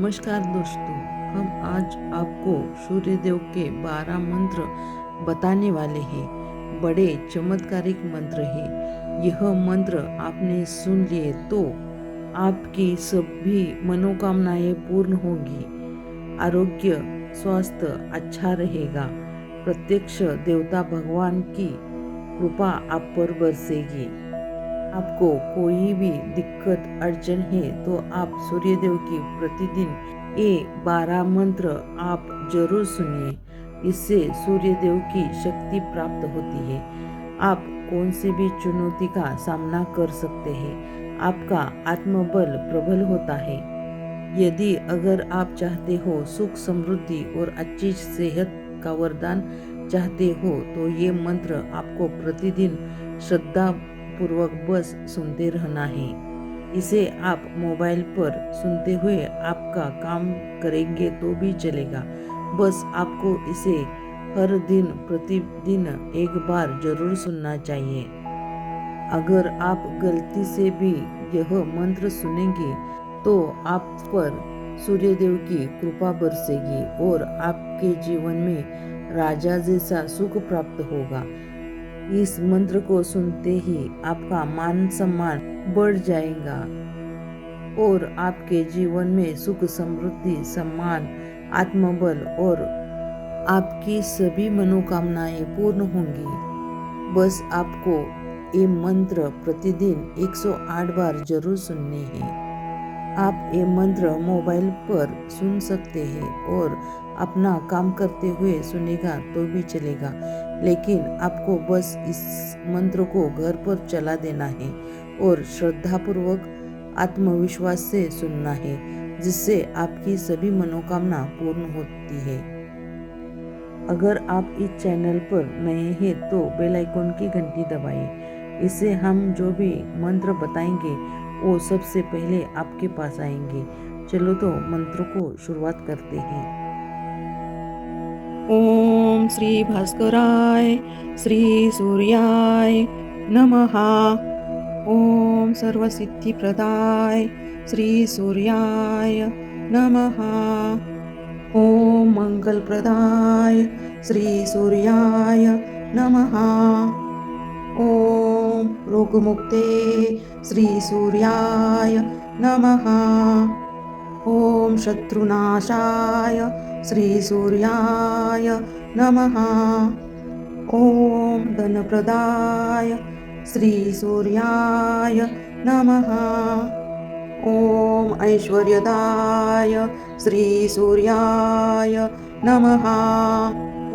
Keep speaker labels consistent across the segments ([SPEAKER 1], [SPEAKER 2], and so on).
[SPEAKER 1] नमस्कार दोस्तों, हम आज आपको सूर्यदेव के 12 मंत्र बताने वाले हैं। बड़े चमत्कारिक मंत्र हैं। यह मंत्र आपने सुन लिए तो आपकी सभी मनोकामनाएं पूर्ण होंगी। आरोग्य स्वास्थ्य अच्छा रहेगा। प्रत्यक्ष देवता भगवान की कृपा आप पर बरसेगी। आपको कोई भी दिक्कत अड़चन है तो आप सूर्यदेव की प्रतिदिन ये 12 मंत्र आप जरूर सुनिए। इससे सूर्यदेव की शक्ति प्राप्त होती है। आप कौन सी भी चुनौती का सामना कर सकते हैं। आपका आत्मबल प्रबल होता है। यदि अगर आप चाहते हो सुख समृद्धि और अच्छी सेहत का वरदान चाहते हो तो ये मंत्र आपको प्रतिदिन श्रद्धा पूर्वक बस सुनते रहना है। इसे आप मोबाइल पर सुनते हुए आपका काम करेंगे तो भी चलेगा। बस आपको इसे हर दिन प्रतिदिन एक बार जरूर सुनना चाहिए। अगर आप गलती से भी यह मंत्र सुनेंगे तो आप पर सूर्यदेव की कृपा बरसेगी और आपके जीवन में राजा जैसा सुख प्राप्त होगा। इस मंत्र को सुनते ही आपका मान सम्मान बढ़ जाएगा और आपके जीवन में सुख समृद्धि सम्मान आत्मबल और आपकी सभी मनोकामनाएं पूर्ण होंगी। बस आपको ये मंत्र प्रतिदिन 108 बार जरूर सुनने हैं। आप ये मंत्र मोबाइल पर सुन सकते हैं और अपना काम करते हुए सुनेगा तो भी चलेगा, लेकिन आपको बस इस मंत्र को घर पर चला देना है और श्रद्धापूर्वक आत्मविश्वास से सुनना है, जिससे आपकी सभी मनोकामना पूर्ण होती है। अगर आप इस चैनल पर नए हैं तो बेल आइकॉन की घंटी दबाइए। इससे हम जो भी मंत्र बताएंगे वो सबसे पहले आपके पास आएंगे। चलो तो मंत्र को शुरुआत करते हैं।
[SPEAKER 2] ओम श्री भास्कराय श्री सूर्याय नमः। ओम सर्वसिद्धिप्रदाय श्री सूर्याय नमः। ओम मंगलप्रदाय श्री सूर्याय नमः। ओम रोगमुक्ते श्री सूर्याय नमः। ओम शत्रुनाशाय श्री सूर्याय नमः। ओम धनप्रदाय श्री सूर्याय नमः। ओम ऐश्वर्यदाय श्री सूर्याय नमः।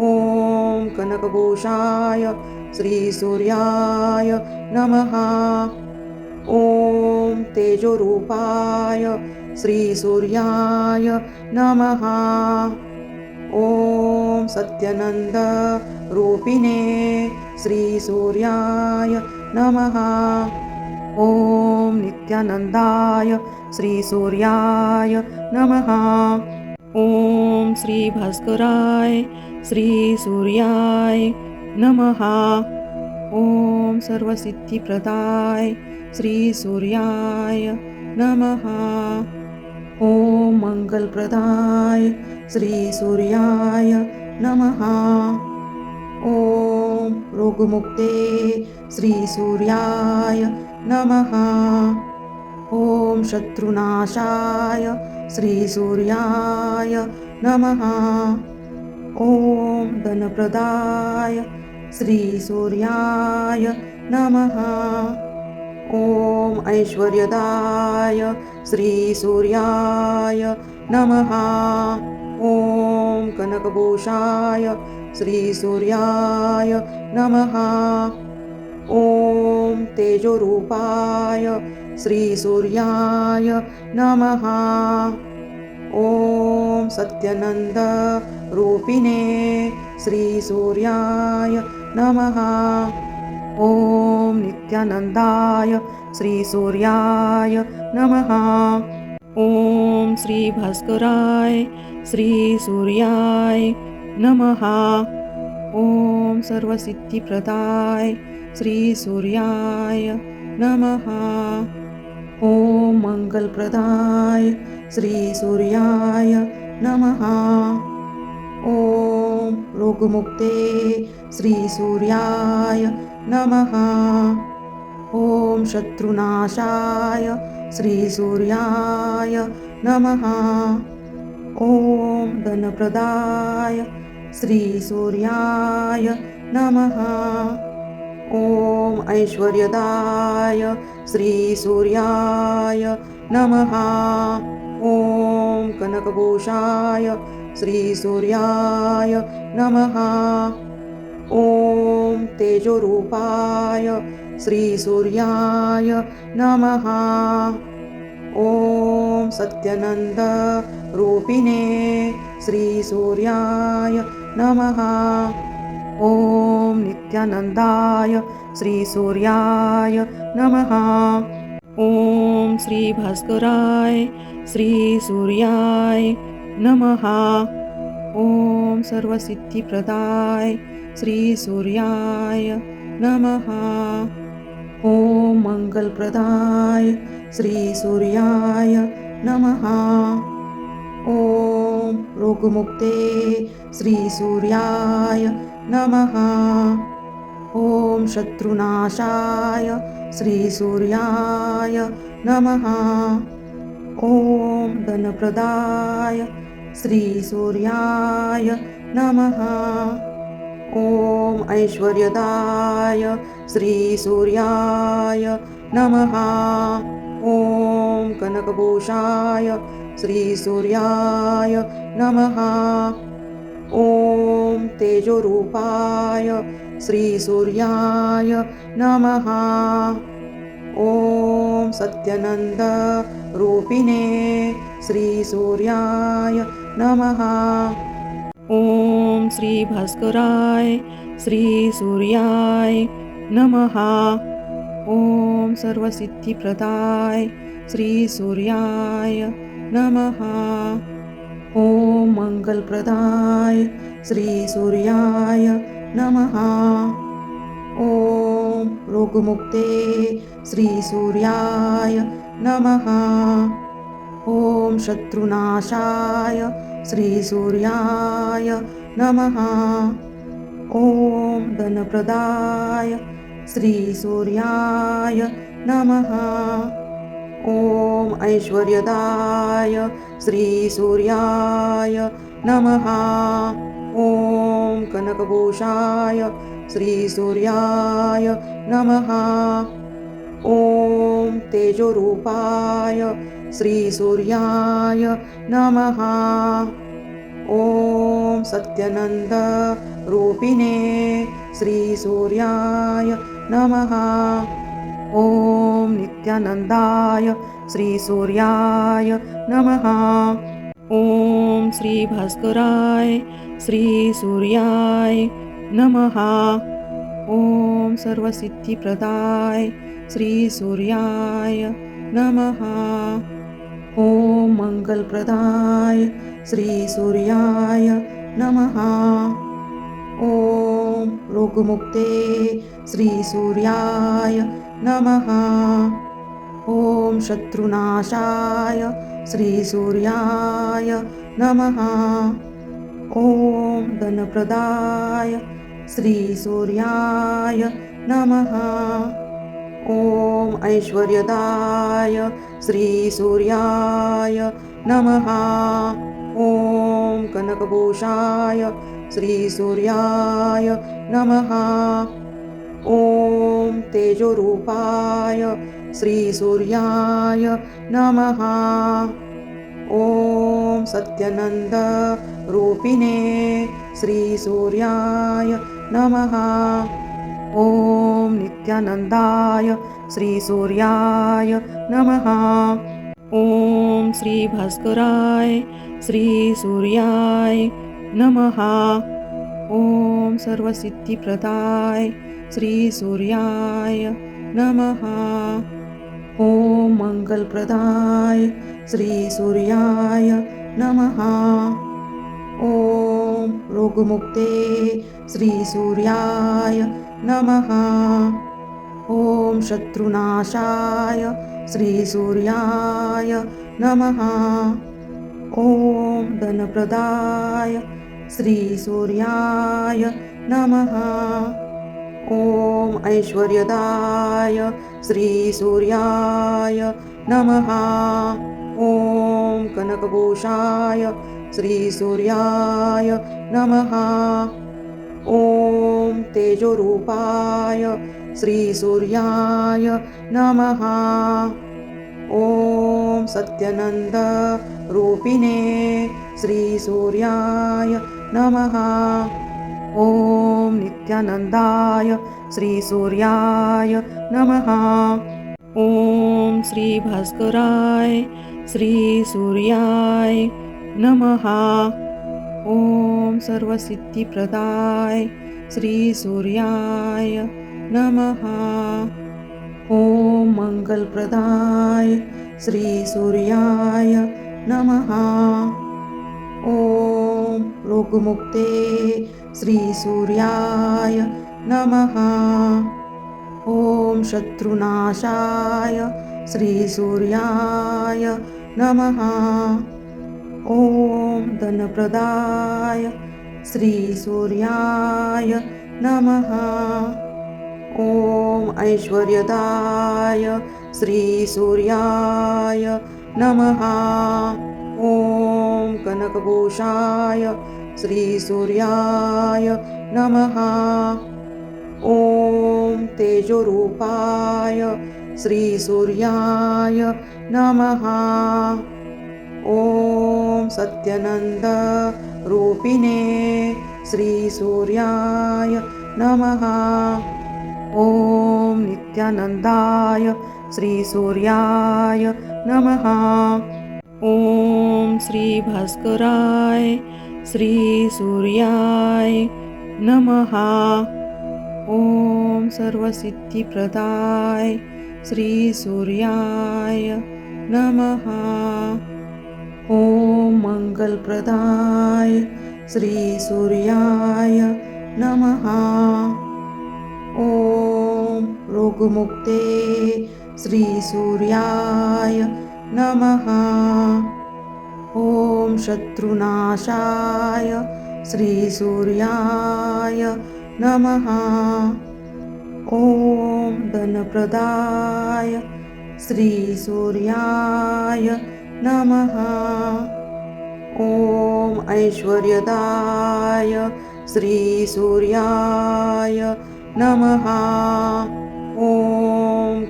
[SPEAKER 2] ओम कनकभूषाय श्री सूर्याय नमः। ओम तेजोरूपाय श्री सूर्याय नमः। ओम सत्यानंद रूपिणे श्री सूर्याय नमः। ओम नित्यानंदाय श्री सूर्याय नमः। ओम श्री भास्कराय श्री सूर्याय नमः। ओम सर्वसिद्धिप्रदाय श्री सूर्याय नमः। ओम मंगलप्रदाय श्री सूर्याय नमः। ओम रोगमुक्ते श्री सूर्याय नमः। ओम शत्रुनाशाय श्री सूर्याय नमः। ओम धनप्रदाय श्री सूर्याय नमः। ओम ऐश्वर्यदाय श्री सूर्याय नमः। ओम कनकभूषाय श्री सूर्याय नमः। ओम तेजोरूपाय श्री सूर्याय नमः। ओम सत्यानंद रूपिणे श्री सूर्याय नमः। ओम नित्यानंदाय श्री सूर्याय नमः। ओम श्री भास्कराय श्री सूर्याय नमः। ओम सर्वसिद्धिप्रदाय श्री सूर्याय नमः। ओम मंगलप्रदाय श्रीसूर्याय नमः। ॐ रोगमुक्ते श्रीसूर्याय नमः। ॐ शत्रुनाशाय श्रीसूर्याय नमः। ॐ धनप्रदाय श्रीसूर्याय नमः। ॐ ऐश्वर्यदाय श्रीसूर्याय नमः। ॐ कनकभूषाय श्रीसूर्याय नमः। ॐ तेजोरूपाय श्रीसूर्याय नमः। ॐ सत्यनन्दरूपिणे श्रीसूर्याय नमः। ॐ नित्यानन्दाय श्रीसूर्याय नमः। ॐ श्रीभास्कराय श्रीसूर्याय नमः। ॐ सर्वसिद्धिप्रदाय श्रीसूर्याय नमः। ॐ मङ्गलप्रदाय श्रीसूर्याय नमः। ॐ रोगमुक्ते श्रीसूर्याय नमः। ॐ शत्रुनाशाय श्रीसूर्याय नमः। ॐ धनप्रदाय श्रीसूर्याय नमः। ॐ ऐश्वर्यदाय श्रीसूर्याय नमः। ॐ कनकभूषाय श्रीसूर्याय नमः। ॐ तेजोरूपाय श्रीसूर्याय नमः। ॐ सत्यनन्दरूपिणे श्रीसूर्याय नमः। ॐ श्रीभास्कराय श्रीसूर्याय नमः। ॐ सर्वसिद्धिप्रदाय श्रीसूर्याय नमः। ॐ मङ्गलप्रदाय श्रीसूर्याय नमः। ॐ रोगमुक्ते श्रीसूर्याय नमः। ॐ शत्रुनाशाय श्रीसूर्याय नमः। ॐ धनप्रदाय श्रीसूर्याय नमः। ॐ ऐश्वर्यदाय श्रीसूर्याय नमः। ॐ कनकभूषाय श्रीसूर्याय नमः। ॐ तेजोरूपाय श्रीसूर्याय नमः। ॐ सत्यनन्दरूपिणे श्रीसूर्याय नमः। ॐ नित्यानन्दाय श्रीसूर्याय नमः। ॐ श्रीभास्कराय श्रीसूर्याय नमः। ॐ सर्वसिद्धिप्रदाय श्रीसूर्याय नमः। ॐ मङ्गलप्रदाय श्रीसूर्याय नमः। ॐ रोगमुक्ते श्रीसूर्याय नमः। ॐ शत्रुनाशाय श्रीसूर्याय नमः। ॐ धनप्रदाय श्रीसूर्याय नमः। ॐ ऐश्वर्यदाय श्रीसूर्याय नमः। ॐ कनकभूषाय श्रीसूर्याय नमः। ॐ तेजोरूपाय श्रीसूर्याय नमः। ॐ सत्यनन्दरूपिणे श्रीसूर्याय नमः। ॐ नित्यानन्दाय श्रीसूर्याय नमः। ॐ श्रीभास्कराय श्रीसूर्याय नमः। ॐ सर्वसिद्धिप्रदाय श्रीसूर्याय नमः। ॐ मङ्गलप्रदाय श्रीसूर्याय नमः। ॐ रोगमुक्ते श्रीसूर्याय नमः। ॐ शत्रुनाशाय श्रीसूर्याय नमः। ॐ धनप्रदाय श्रीसूर्याय नमः। ॐ ऐश्वर्यदाय श्रीसूर्याय नमः। ॐ कनकभूषाय श्रीसूर्याय नमः। ॐ तेजोरूपाय श्रीसूर्याय नमः। ॐ सत्यनन्द रूपिणे श्रीसूर्याय नमः। ॐ नित्यानन्दाय श्रीसूर्याय नमः। ॐ श्रीभास्कराय श्रीसूर्याय नमः। ॐ सर्वसिद्धिप्रदाय श्रीसूर्याय नमः। ॐ मङ्गलप्रदाय श्रीसूर्याय नमः। ॐ रोगमुक्ते श्रीसूर्याय नमः। ॐ शत्रुनाशाय श्रीसूर्याय नमः। ॐ धनप्रदाय श्रीसूर्याय नमः। ॐ ऐश्वर्यदाय श्रीसूर्याय नमः। ॐ कनकभूषाय श्रीसूर्याय नमः। ॐ तेजोरूपाय श्रीसूर्याय नमः। ॐ सत्यनन्द रूपिणे श्रीसूर्याय नमः। ॐ नित्यानन्दाय श्रीसूर्याय नमः। ॐ श्रीभास्कराय श्रीसूर्याय नमः। ॐ सर्वसिद्धिप्रदाय श्रीसूर्याय नमः। ॐ मङ्गलप्रदाय श्रीसूर्याय नमः। ॐ रोगमुक्ते श्रीसूर्याय नमः। ॐ शत्रुनाशाय श्रीसूर्याय नमः। ॐ धनप्रदाय श्रीसूर्याय नमः। ॐ ऐश्वर्यदाय श्रीसूर्याय नमः। ॐ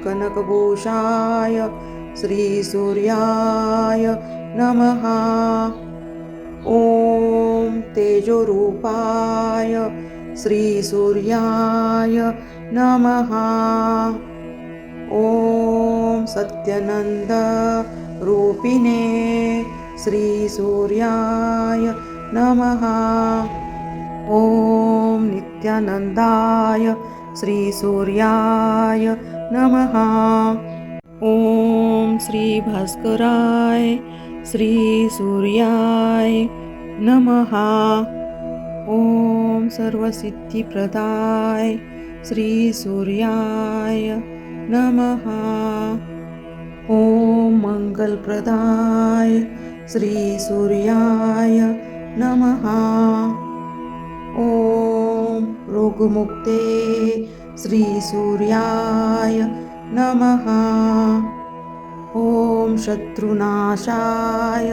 [SPEAKER 2] कनकभूषाय श्रीसूर्याय नमः। ॐ तेजोरूपाय श्रीसूर्याय नमः। ॐ सत्यनन्द रूपिणे श्रीसूर्याय नमः। ॐ नित्यानन्दाय श्रीसूर्याय नमः। ॐ श्रीभास्कराय श्रीसूर्याय नमः। ॐ सर्वसिद्धिप्रदाय श्रीसूर्याय नमः। ॐ मङ्गलप्रदाय श्रीसूर्याय नमः। ॐ रोगमुक्ते श्रीसूर्याय नमः। ॐ शत्रुनाशाय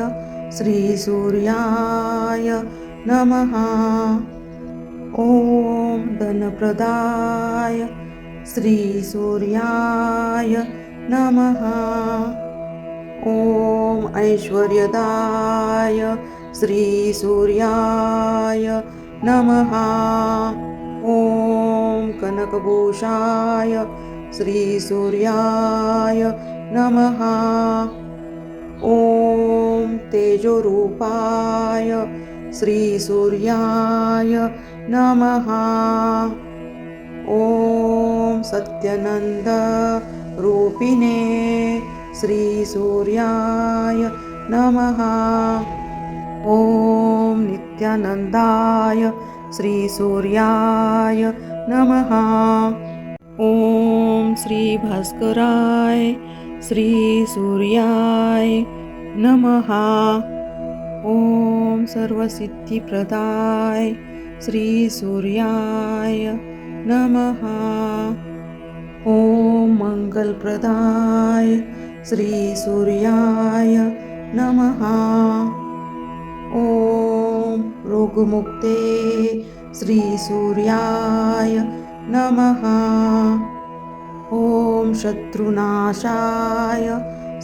[SPEAKER 2] श्रीसूर्याय नमः। ॐ धनप्रदाय श्रीसूर्याय नमः। ॐ ऐश्वर्यदाय श्रीसूर्याय नमः। ॐ कनकभूषाय श्रीसूर्याय नमः। ॐ तेजोरूपाय श्रीसूर्याय नमः। ॐ सत्यनन्द रूपिणे श्रीसूर्याय नमः। ॐ नित्यानन्दाय श्रीसूर्याय नमः। ॐ श्रीभास्कराय श्रीसूर्याय नमः। ॐ सर्वसिद्धिप्रदाय श्रीसूर्याय नमः। ॐ मङ्गलप्रदाय श्रीसूर्याय नमः। ॐ रोगमुक्ते श्रीसूर्याय नमः। ॐ शत्रुनाशाय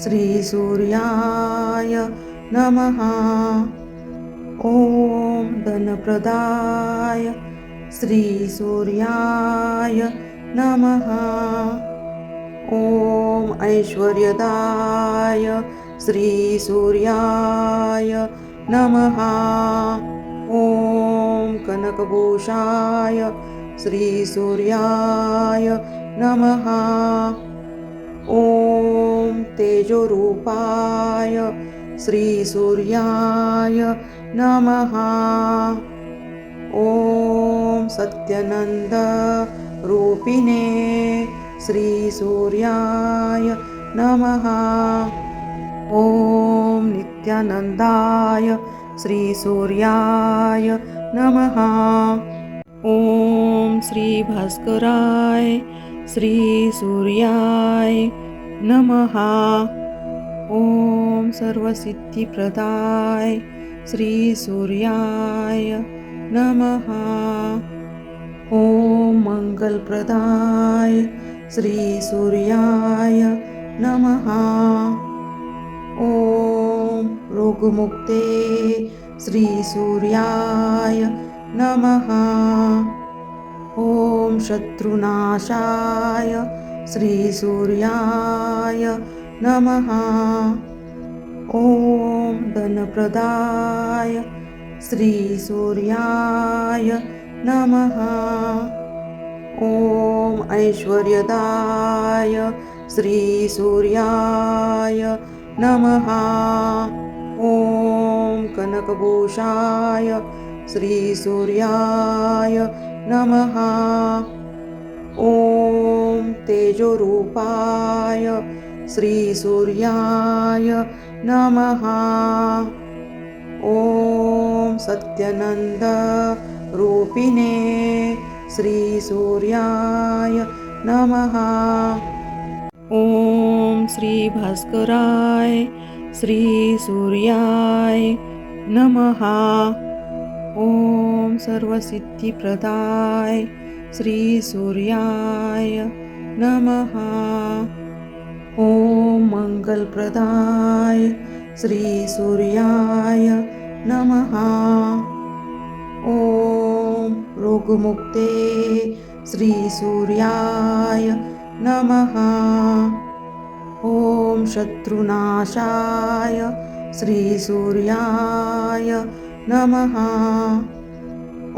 [SPEAKER 2] श्रीसूर्याय नमः। ॐ धनप्रदाय श्रीसूर्याय नमः। ॐ ऐश्वर्यदाय श्रीसूर्याय नमः। ॐ कनकभूषाय श्रीसूर्याय नमः। ॐ तेजोरूपाय श्रीसूर्याय नमः। ॐ सत्यनन्दरूपिणे श्रीसूर्याय नमः। ॐ नित्यानन्दाय श्रीसूर्याय नमः। ॐ श्रीभास्कराय श्रीसूर्याय नमः। ॐ सर्वसिद्धिप्रदाय श्रीसूर्याय नमः। ॐ मङ्गलप्रदाय श्रीसूर्याय नमः। ॐ रोगमुक्ते श्रीसूर्याय नमः। ॐ शत्रुनाशाय श्रीसूर्याय नमः। ॐ धनप्रदाय श्रीसूर्याय नमः। ॐ ऐश्वर्यदाय श्रीसूर्याय नमः। ॐ कनकभूषाय श्रीसूर्याय नमः। ॐ तेजोरूपाय श्रीसूर्याय नमः। ॐ सत्यनन्दरूपिणे श्रीसूर्याय नमः। ॐ श्रीभास्कराय श्रीसूर्याय नमः। ॐ सर्वसिद्धिप्रदाय श्रीसूर्याय नमः। ॐ मङ्गलप्रदाय श्रीसूर्याय नमः। ॐ रोगमुक्ते श्रीसूर्याय नमः। ॐ शत्रुनाशाय श्रीसूर्याय नमः।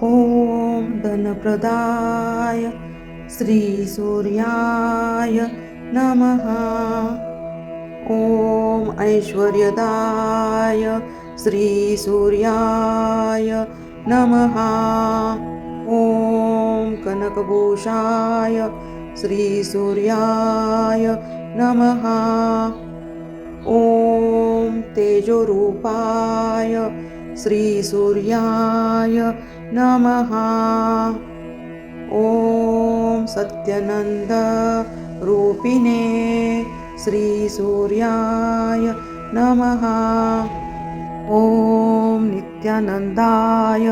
[SPEAKER 2] ॐ धनप्रदाय श्रीसूर्याय नमः। ॐ ऐश्वर्यदाय श्रीसूर्याय नमः। ॐ कनकभूषाय श्रीसूर्याय नमः। ॐ तेजोरूपाय श्रीसूर्याय नमः। ॐ सत्यनन्दरूपिणे श्रीसूर्याय नमः। ॐ नित्यानन्दाय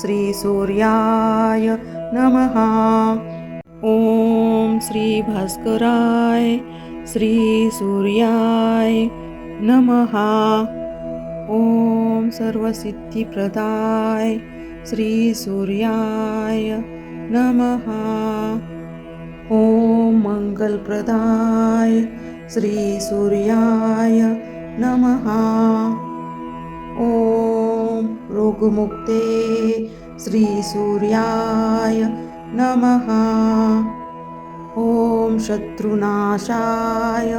[SPEAKER 2] श्रीसूर्याय नमः। ॐ श्रीभास्कराय श्रीसूर्याय नमः। ॐ सर्वसिद्धिप्रदाय श्रीसूर्याय नमः। ॐ मङ्गलप्रदाय श्रीसूर्याय नमः। ॐ रोगमुक्ते श्रीसूर्याय नमः। ॐ शत्रुनाशाय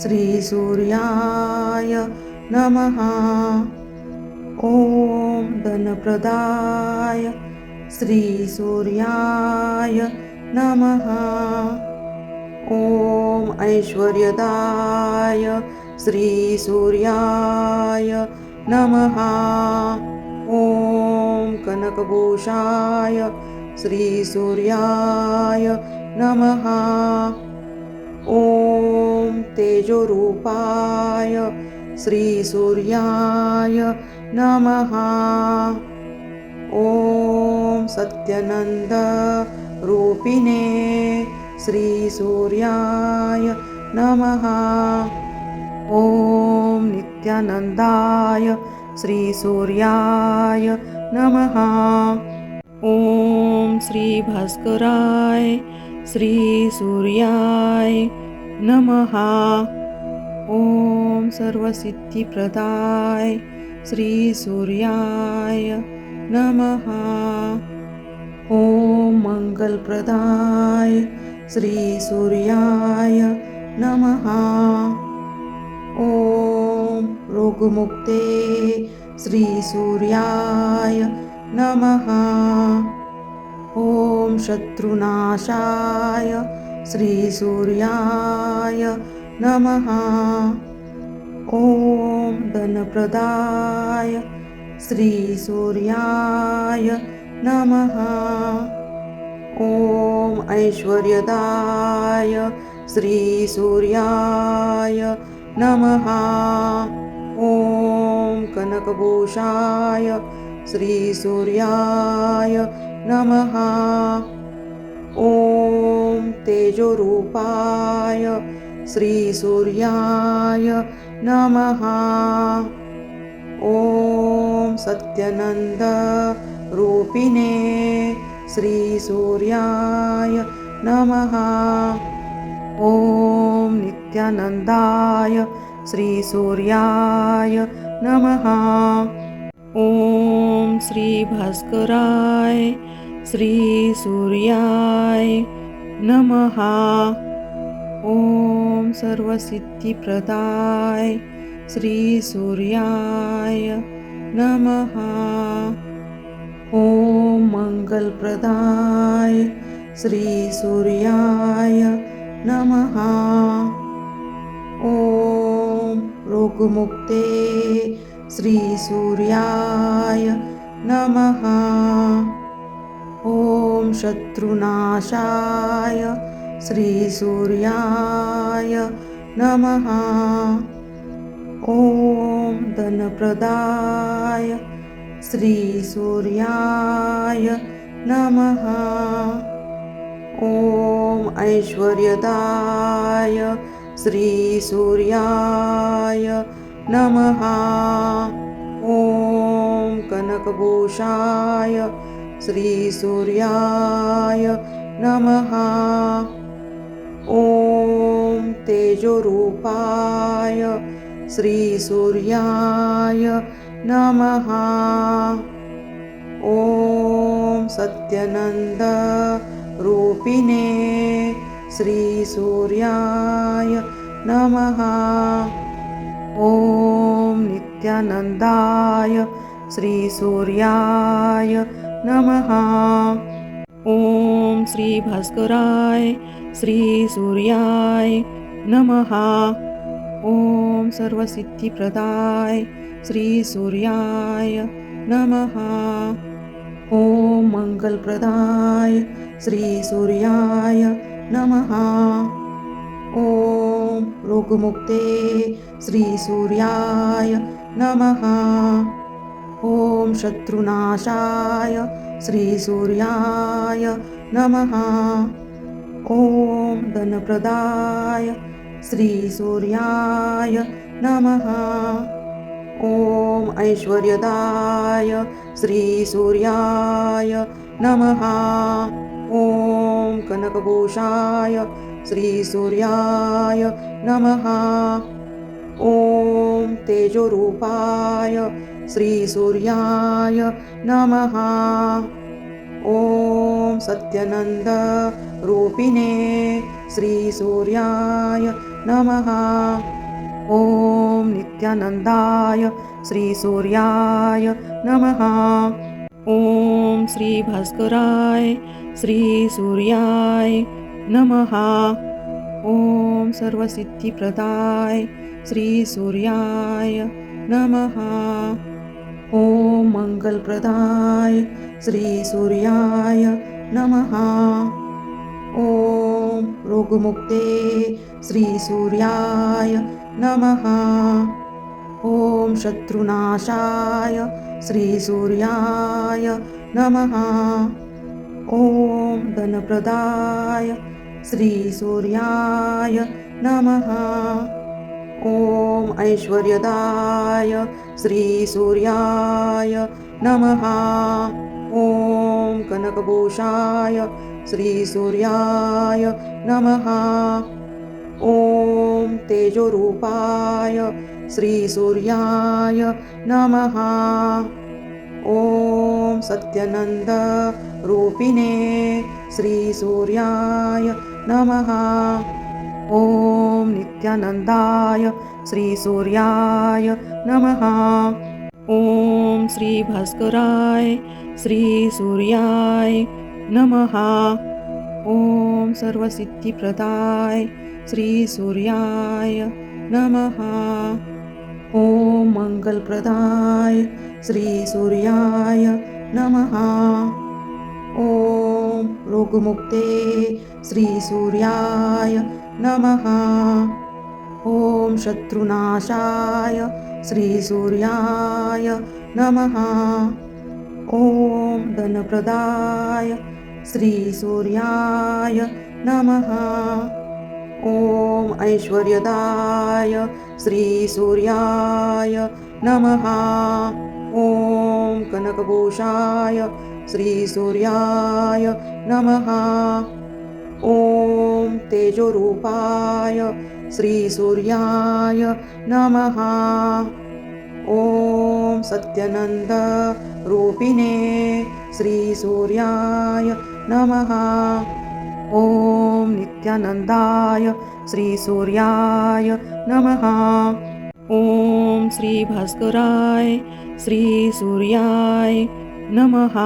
[SPEAKER 2] श्रीसूर्याय नमः। ॐ धनप्रदाय श्रीसूर्याय नमः। ॐ ऐश्वर्यदाय श्रीसूर्याय नमः ॐ कनकभूषाय श्रीसूर्याय नमः ॐ तेजोरूपाय श्रीसूर्याय नमः ॐ सत्यनन्दरूपिणे श्रीसूर्याय नमः ॐ नित्यानन्दाय श्रीसूर्याय नमः
[SPEAKER 1] ॐ श्रीभास्कराय श्रीसूर्याय नमः ॐ सर्वसिद्धिप्रदाय श्रीसूर्याय नमः ॐ मङ्गलप्रदाय श्रीसूर्याय नमः ॐ रोगमुक्ते श्रीसूर्याय नमः ॐ शत्रुनाशाय श्रीसूर्याय नमः ॐ धनप्रदाय श्रीसूर्याय नमः ॐ ऐश्वर्यदाय श्रीसूर्याय नमः ॐ कनकभूषाय श्रीसूर्याय नमः ॐ तेजोरूपाय श्रीसूर्याय नमः ॐ सत्यनन्दरूपिणे श्रीसूर्याय नमः ॐ नित्यानन्दाय श्रीसूर्याय नमः ॐ श्रीभास्कराय श्रीसूर्याय नमः ॐ सर्वसिद्धिप्रदाय श्रीसूर्याय नमः ॐ मङ्गलप्रदाय श्रीसूर्याय नमः ॐ रोगमुक्ते श्रीसूर्याय नमः ॐ शत्रुनाशाय श्रीसूर्याय नमः ॐ धनप्रदाय श्रीसूर्याय नमः ॐ ऐश्वर्यदाय श्रीसूर्याय नमः ॐ कनकभूषाय श्रीसूर्याय नमः ॐ तेजोरूपाय श्रीसूर्याय नमः ॐ सत्यनन्दरूपिणे श्रीसूर्याय नमः ॐ नित्यानन्दाय श्रीसूर्याय नमः ॐ श्रीभास्कराय श्रीसूर्याय नमः ॐ सर्वसिद्धिप्रदाय श्रीसूर्याय नमः ॐ मङ्गलप्रदाय श्रीसूर्याय नमः ॐ रोगमुक्ते श्रीसूर्याय नमः ॐ शत्रुनाशाय श्रीसूर्याय नमः ॐ धनप्रदाय श्रीसूर्याय नमः ॐ ऐश्वर्यदाय श्रीसूर्याय नमः ॐ कनकभूषाय श्रीसूर्याय नमः ॐ तेजोरूपाय श्रीसूर्याय नमः ॐ सत्यनन्दरूपिणे श्रीसूर्याय नमः ॐ नित्यानन्दाय श्रीसूर्याय नमः ॐ श्रीभास्कराय श्रीसूर्याय नमः ॐ सर्वसिद्धिप्रदाय श्रीसूर्याय
[SPEAKER 2] नमः। ॐ मङ्गलप्रदाय श्रीसूर्याय नमः। ॐ रोगमुक्ते श्रीसूर्याय नमः। ॐ शत्रुनाशाय श्रीसूर्याय नमः। ॐ धनप्रदाय श्रीसूर्याय नमः। ॐ ऐश्वर्यदाय श्रीसूर्याय नमः। ॐ कनकभूषाय श्रीसूर्याय नमः। ॐ तेजोरूपाय श्रीसूर्याय नमः। ॐ सत्यनन्दरूपिणे श्रीसूर्याय नमः। ॐ नित्यानन्दाय श्रीसूर्याय नमः। ॐ श्रीभास्कराय श्रीसूर्याय नमः। ॐ सर्वसिद्धिप्रदाय श्रीसूर्याय नमः। ॐ मङ्गलप्रदाय श्रीसूर्याय नमः। ॐ रोगमुक्ते श्रीसूर्याय नमः। ॐ शत्रुनाशाय श्रीसूर्याय नमः। ॐ धनप्रदाय श्रीसूर्याय नमः। ॐ ऐश्वर्यदाय श्रीसूर्याय नमः। ॐ कनकभूषाय श्रीसूर्याय नमः। ॐ तेजोरूपाय श्रीसूर्याय नमः। ॐ सत्यनन्दरूपिणे श्रीसूर्याय नमः। ॐ नित्यानन्दाय श्रीसूर्याय नमः। ॐ श्रीभास्कराय श्रीसूर्याय नमः।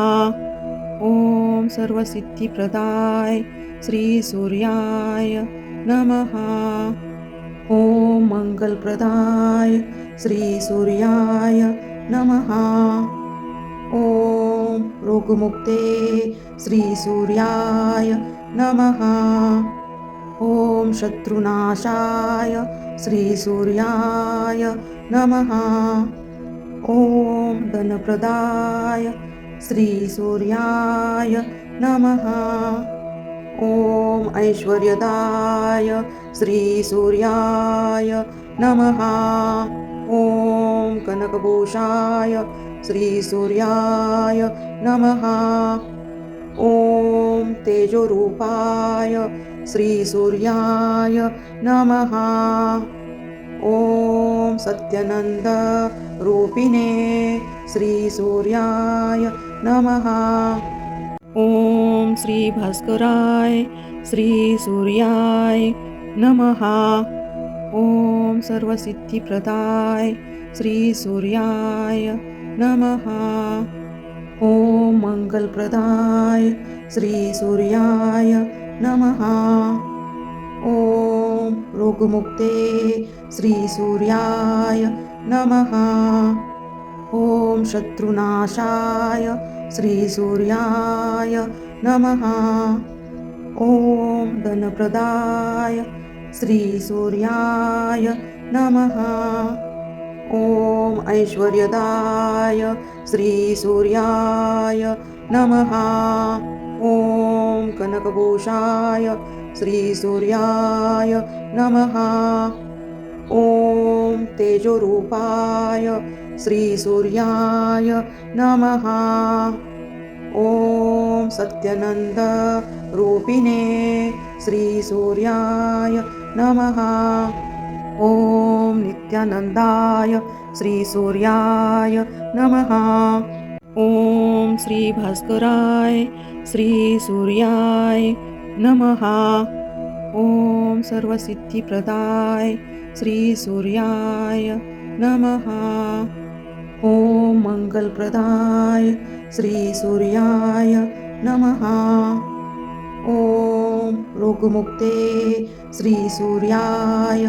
[SPEAKER 2] ॐ सर्वसिद्धिप्रदाय श्रीसूर्याय नमः। ॐ मङ्गलप्रदाय श्रीसूर्याय नमः। ॐ रोगमुक्ते श्रीसूर्याय नमः। ॐ शत्रुनाशाय श्रीसूर्याय नमः। ॐ धनप्रदाय श्रीसूर्याय नमः। ॐ ऐश्वर्यदाय श्रीसूर्याय नमः। ॐ कनकभूषाय श्रीसूर्याय नमः। ॐ तेजोरूपाय श्रीसूर्याय नमः। ॐ सत्यनन्दरूपिणे श्रीसूर्याय नमः। ॐ श्रीभास्कराय श्रीसूर्याय नमः। ॐ सर्वसिद्धिप्रदाय श्रीसूर्याय नमः। ॐ मङ्गलप्रदाय श्रीसूर्याय नमः। ॐ रोगमुक्ते श्रीसूर्याय नमः। ॐ शत्रुनाशाय श्रीसूर्याय नमः। ॐ धनप्रदाय श्रीसूर्याय नमः। ॐ ऐश्वर्यदाय श्रीसूर्याय नमः। ॐ कनकभूषाय श्रीसूर्याय नमः। ॐ तेजोरूपाय श्रीसूर्याय नमः। ॐ सत्यनन्दरूपिणे श्रीसूर्याय नमः। ॐ नित्यानन्दाय श्रीसूर्याय नमः। ॐ श्रीभास्कराय श्रीसूर्याय नमः। ॐ सर्वसिद्धिप्रदाय श्रीसूर्याय नमः। ॐ मङ्गलप्रदाय श्रीसूर्याय नमः। ॐ रोगमुक्ते श्रीसूर्याय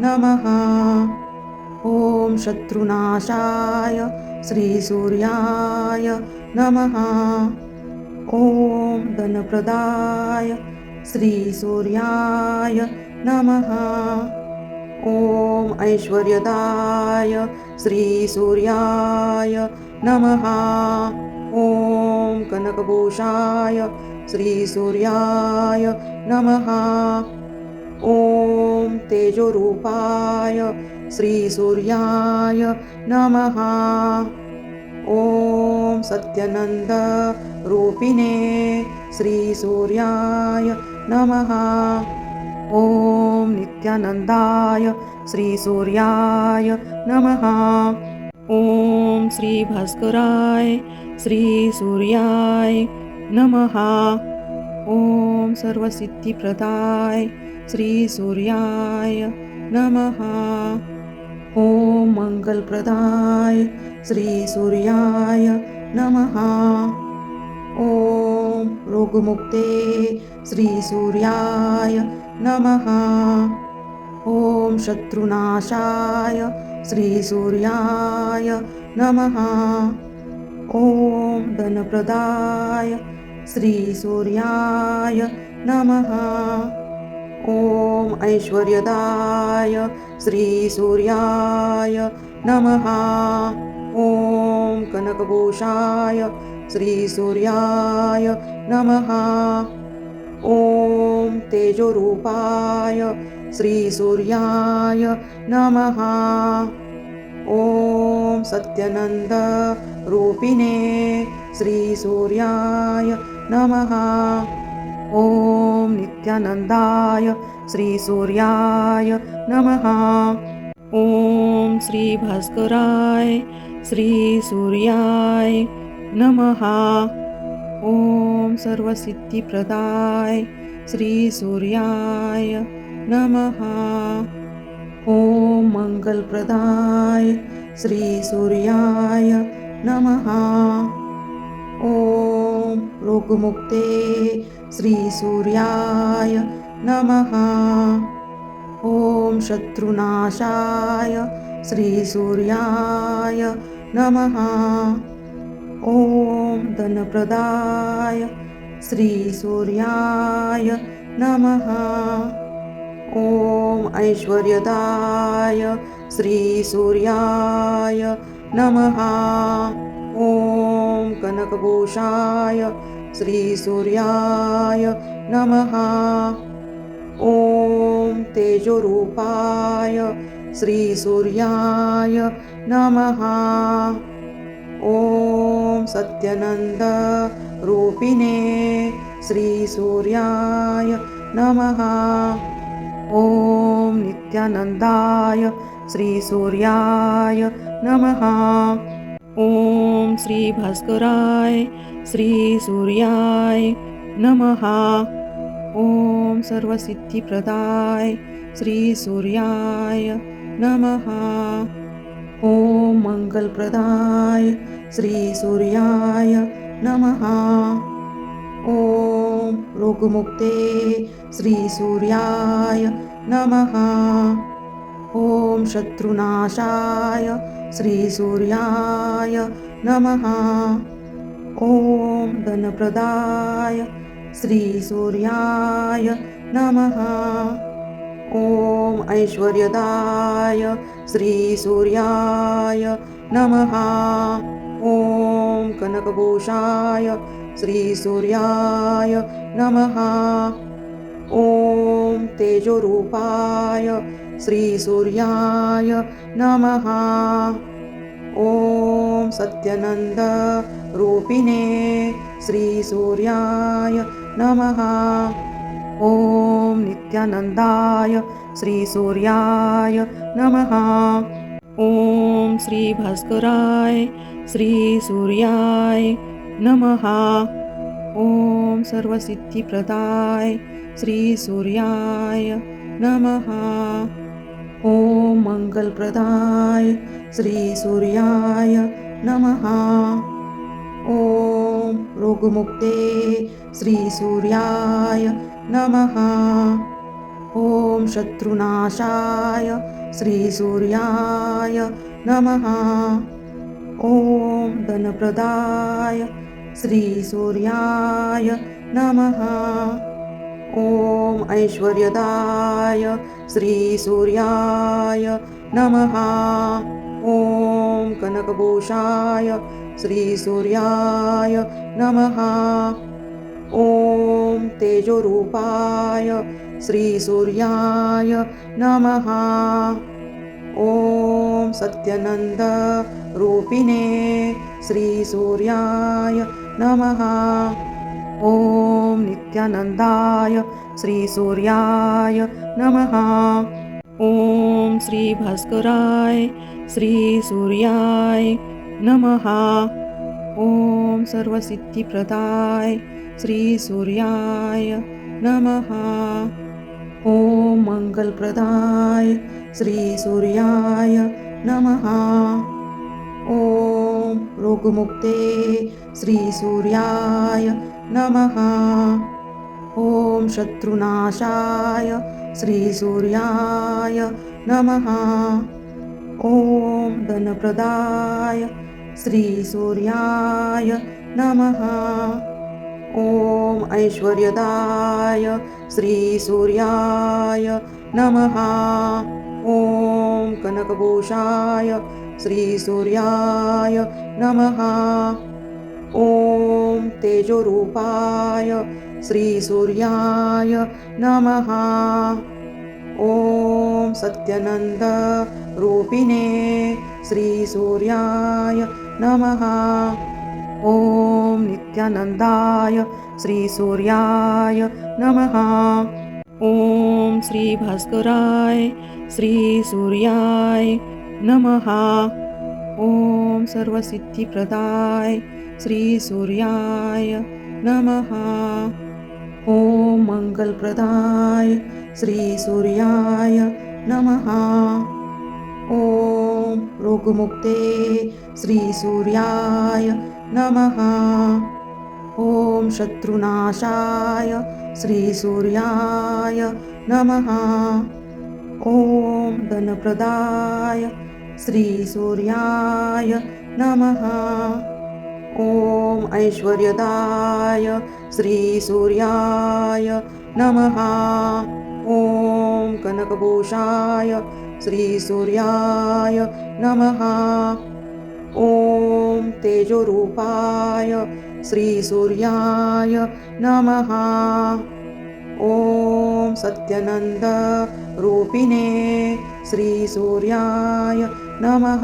[SPEAKER 2] नमः। ॐ शत्रुनाशाय श्रीसूर्याय नमः। ॐ धनप्रदाय श्रीसूर्याय नमः। ॐ ऐश्वर्यदाय श्रीसूर्याय नमः। ॐ कनकभूषाय श्रीसूर्याय नमः। ॐ तेजोरूपाय श्रीसूर्याय नमः। ॐ सत्यनन्दरूपिणे श्रीसूर्याय नमः। ॐ नित्यानन्दाय श्रीसूर्याय नमः। ॐ श्रीभास्कराय श्रीसूर्याय नमः। ॐ सर्वसिद्धिप्रदाय श्रीसूर्याय नमः। ॐ मङ्गलप्रदाय श्रीसूर्याय नमः। ॐ रोगमुक्ते श्रीसूर्याय नमः। ॐ शत्रुनाशाय श्रीसूर्याय नमः। ॐ धनप्रदाय श्रीसूर्याय नमः। ॐ ऐश्वर्यदाय श्रीसूर्याय नमः। ॐ कनकभूषाय श्रीसूर्याय नमः। ॐ तेजोरूपाय श्रीसूर्याय नमः। ॐ सत्यनन्दरूपिणे श्रीसूर्याय नमः। ॐ नित्यानन्दाय श्रीसूर्याय नमः। ॐ श्रीभास्कराय श्रीसूर्याय नमः। ॐ सर्वसिद्धिप्रदाय श्रीसूर्याय नमः। ॐ मङ्गलप्रदाय श्रीसूर्याय नमः। ॐ रोगमुक्ते श्रीसूर्याय नमः। ॐ शत्रुनाशाय श्रीसूर्याय नमः। ॐ धनप्रदाय श्रीसूर्याय नमः। ॐ ऐश्वर्यदाय श्रीसूर्याय नमः। ॐ कनकभूषाय श्रीसूर्याय नमः। ॐ तेजोरूपाय श्रीसूर्याय नमः। ॐ सत्यनन्दरूपिणे श्रीसूर्याय नमः। ॐ नित्यानन्दाय श्रीसूर्याय नमः। ॐ श्रीभास्कराय श्रीसूर्याय नमः। ॐ सर्वसिद्धिप्रदाय श्रीसूर्याय नमः। ॐ मङ्गलप्रदाय श्रीसूर्याय नमः। ॐ रोगमुक्ते श्रीसूर्याय नमः। ॐ शत्रुनाशाय श्रीसूर्याय नमः। ॐ धनप्रदाय श्रीसूर्याय नमः। ॐ ऐश्वर्यदाय श्रीसूर्याय नमः। ॐ कनकभूषाय श्रीसूर्याय नमः। ॐ तेजोरूपाय श्रीसूर्याय नमः। ॐ सत्यनन्दरूपिणे श्रीसूर्याय नमः। ॐ नित्यानन्दाय श्रीसूर्याय नमः। ॐ श्रीभास्कराय श्रीसूर्याय नमः। ॐ सर्वसिद्धिप्रदाय श्रीसूर्याय नमः। ॐ मङ्गलप्रदाय श्रीसूर्याय नमः। ॐ रोगमुक्ते श्रीसूर्याय नमः। ॐ शत्रुनाशाय श्रीसूर्याय नमः। ॐ धनप्रदाय श्रीसूर्याय नमः। ॐ ऐश्वर्यदाय श्रीसूर्याय नमः। ॐ कनकभूषाय श्रीसूर्याय नमः। ॐ तेजोरूपाय श्रीसूर्याय नमः। ॐ सत्यनन्दरूपिणे श्रीसूर्याय नमः। ॐ नित्यानन्दाय श्रीसूर्याय नमः। ॐ श्रीभास्कराय श्रीसूर्याय नमः। ॐ सर्वसिद्धिप्रदाय श्रीसूर्याय नमः। ॐ मङ्गलप्रदाय श्रीसूर्याय नमः। ॐ रोगमुक्ते श्रीसूर्याय नमः। ॐ शत्रुनाशाय श्रीसूर्याय नमः। ॐ धनप्रदाय श्रीसूर्याय नमः। ॐ ऐश्वर्यदाय श्रीसूर्याय नमः। ॐ कनकभूषाय श्रीसूर्याय नमः। ॐ तेजोरूपाय श्रीसूर्याय नमः। ॐ सत्यनन्दरूपिणे श्रीसूर्याय नमः। ॐ नित्यानन्दाय श्रीसूर्याय नमः। ॐ श्रीभास्कराय श्रीसूर्याय नमः। ॐ सर्वसिद्धिप्रदाय श्रीसूर्याय नमः। ॐ मङ्गलप्रदाय श्रीसूर्याय नमः। ॐ रोगमुक्ते श्रीसूर्याय नमः। ॐ शत्रुनाशाय श्रीसूर्याय नमः। ॐ धनप्रदाय श्रीसूर्याय नमः। ॐ ऐश्वर्यदाय श्रीसूर्याय नमः। ॐ कनकभूषाय श्रीसूर्याय नमः। ॐ तेजोरूपाय श्रीसूर्याय नमः। ॐ सत्यनन्दरूपिणे श्रीसूर्याय नमः।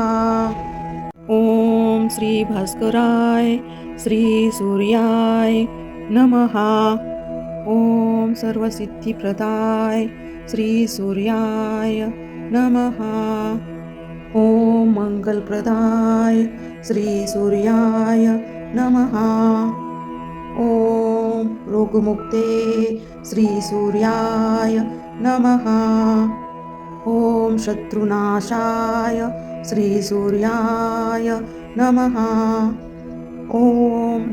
[SPEAKER 2] ॐ श्रीभास्कराय श्रीसूर्याय नमः। ॐ सर्वसिद्धिप्रदाय श्रीसूर्याय नमः। ॐ मङ्गलप्रदाय श्रीसूर्याय नमः। ॐ रोगमुक्ते श्रीसूर्याय नमः। ॐ शत्रुनाशाय श्रीसूर्याय नमः। ॐ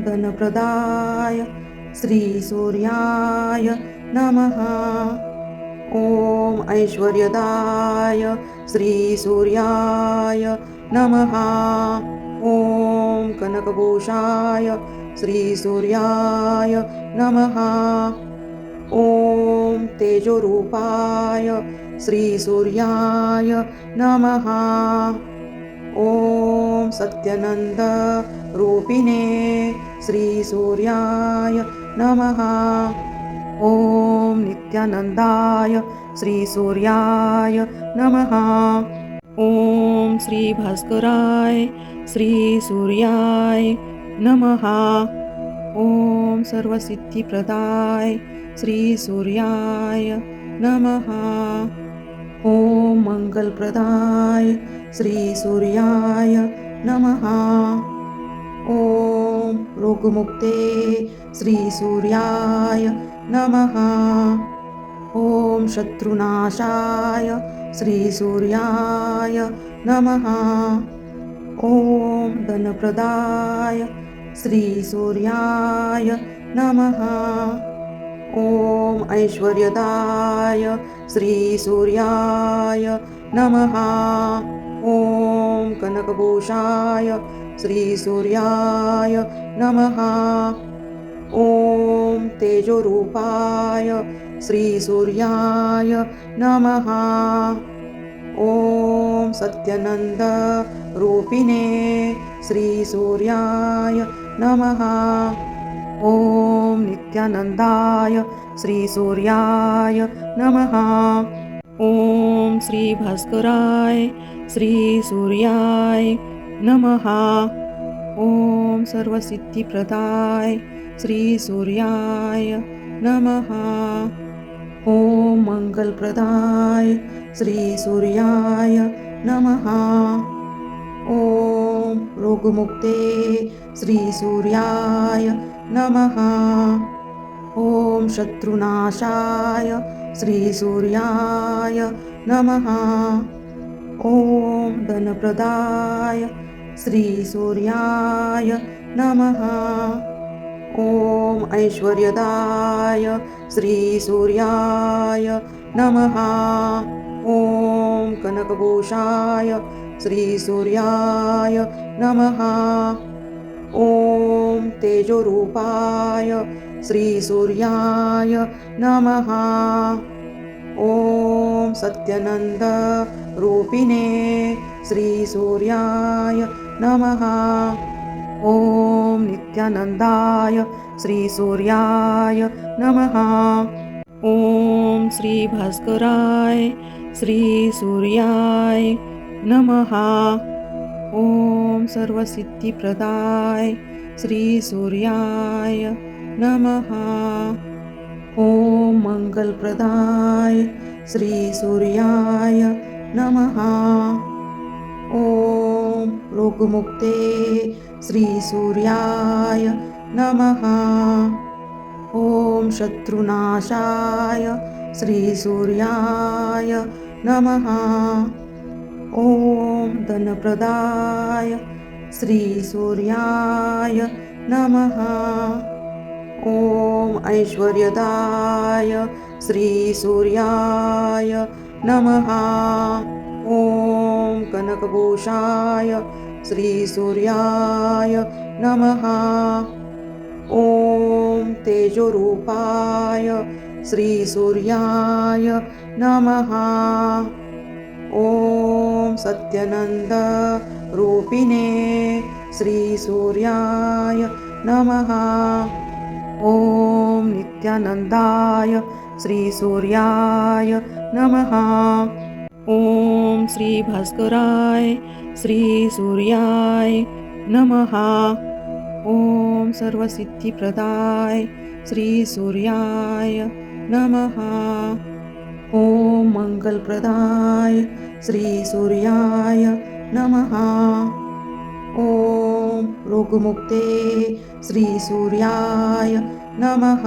[SPEAKER 2] धनप्रदाय श्रीसूर्याय नमः। ॐ ऐश्वर्यदाय श्रीसूर्याय नमः। ॐ कनकभूषाय श्रीसूर्याय नमः। ॐ तेजोरूपाय श्रीसूर्याय नमः। ॐ सत्यनन्दरूपिणे श्रीसूर्याय नमः। ॐ नित्यानन्दाय श्रीसूर्याय नमः। ॐ श्रीभास्कराय श्रीसूर्याय नमः। ॐ सर्वसिद्धिप्रदाय श्रीसूर्याय नमः। ॐ मङ्गलप्रदाय श्रीसूर्याय नमः। ॐ रोगमुक्ते श्रीसूर्याय नमः। ॐ शत्रुनाशाय श्रीसूर्याय नमः। ॐ धनप्रदाय श्रीसूर्याय नमः। ॐ ऐश्वर्यदाय श्रीसूर्याय नमः। ॐ कनकभूषाय श्रीसूर्याय नमः। ॐ तेजोरूपाय श्रीसूर्याय नमः। ॐ सत्यनन्दरूपिणे श्रीसूर्याय नमः। ॐ नित्यानन्दाय श्रीसूर्याय नमः। ॐ श्रीभास्कराय श्रीसूर्याय नमः। ॐ सर्वसिद्धिप्रदाय श्रीसूर्याय नमः। ॐ मङ्गलप्रदाय श्रीसूर्याय नमः। ॐ रोगमुक्ते श्रीसूर्याय नमः। ॐ शत्रुनाशाय श्रीसूर्याय नमः। ॐ धनप्रदाय श्रीसूर्याय नमः। ॐ ऐश्वर्यदाय श्रीसूर्याय नमः। ॐ कनकभूषाय श्रीसूर्याय नमः। ॐ तेजोरूपाय श्रीसूर्याय नमः। ॐ सत्यनन्दरूपिणे श्रीसूर्याय नमः। ॐ नित्यानन्दाय श्रीसूर्याय नमः। ॐ श्रीभास्कराय श्रीसूर्याय नमः। ॐ सर्वसिद्धिप्रदाय श्रीसूर्याय नमः। ॐ मङ्गलप्रदाय श्रीसूर्याय नमः। ॐ रोगमुक्ते श्रीसूर्याय नमः। ॐ शत्रुनाशाय श्रीसूर्याय नमः। ॐ धनप्रदाय श्रीसूर्याय नमः। ॐ ऐश्वर्यदाय श्रीसूर्याय नमः। ॐ कनकभूषाय श्रीसूर्याय नमः। ॐ तेजोरूपाय श्रीसूर्याय नमः। ॐ सत्यनन्दरूपिणे श्रीसूर्याय नमः। ॐ नित्यानन्दाय श्रीसूर्याय नमः। ॐ श्रीभास्कराय श्रीसूर्याय नमः। ॐ सर्वसिद्धिप्रदाय श्रीसूर्याय नमः। ॐ मङ्गलप्रदाय श्रीसूर्याय नमः। ॐ रोगमुक्ते श्रीसूर्याय नमः।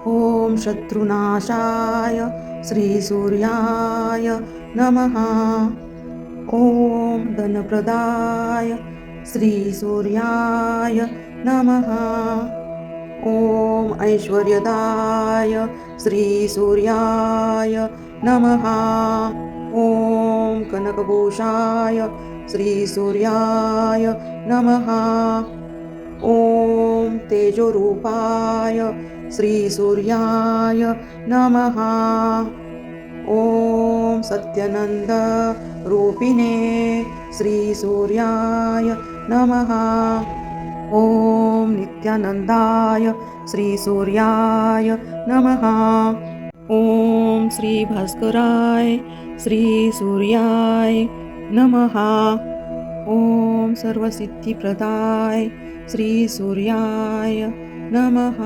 [SPEAKER 2] ॐ शत्रुनाशाय श्रीसूर्याय नमः। ॐ धनप्रदाय श्रीसूर्याय नमः। ॐ ऐश्वर्यदाय श्रीसूर्याय नमः। ॐ कनकभूषाय श्रीसूर्याय नमः। ॐ तेजोरूपाय श्रीसूर्याय नमः। ॐ सत्यनन्दरूपिणे श्रीसूर्याय नमः। ॐ नित्यानन्दाय श्रीसूर्याय नमः। ॐ श्रीभास्कराय श्रीसूर्याय नमः। ॐ सर्वसिद्धिप्रदाय श्रीसूर्याय नमः।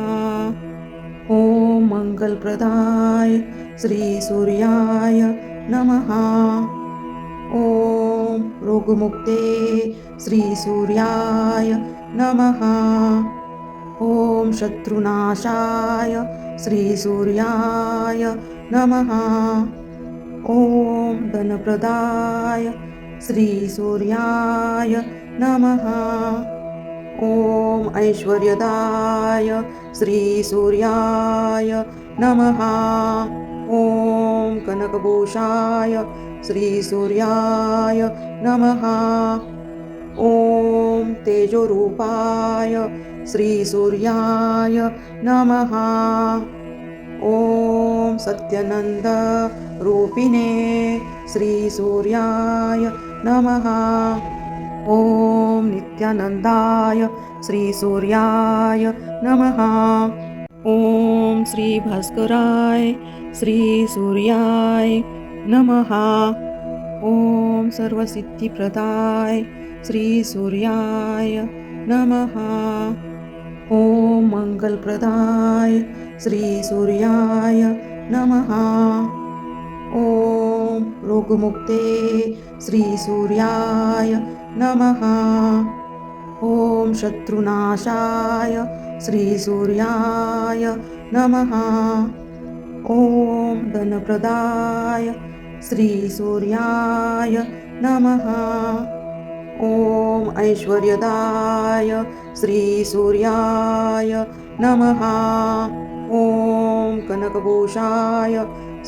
[SPEAKER 2] ॐ मङ्गलप्रदाय श्रीसूर्याय नमः। ॐ रोगमुक्ते श्रीसूर्याय नमः। ॐ शत्रुनाशाय श्रीसूर्याय नमः। ॐ धनप्रदाय श्रीसूर्याय नमः। ॐ ऐश्वर्यदाय श्रीसूर्याय नमः। ॐ कनकभूषाय श्रीसूर्याय नमः। ॐ तेजोरूपाय श्रीसूर्याय नमः। ॐ सत्यनन्दरूपिणे श्रीसूर्याय नमः। ॐ नित्यानन्दाय श्रीसूर्याय नमः। ॐ श्रीभास्कराय श्रीसूर्याय नमः। ॐ सर्वसिद्धिप्रदाय श्रीसूर्याय नमः। ॐ मङ्गलप्रदाय श्रीसूर्याय नमः। ॐ रोगमुक्ते श्रीसूर्याय नमः। ॐ शत्रुनाशाय श्रीसूर्याय नमः। ॐ धनप्रदाय श्रीसूर्याय नमः। ॐ ऐश्वर्यदाय श्रीसूर्याय नमः। ॐ कनकभूषाय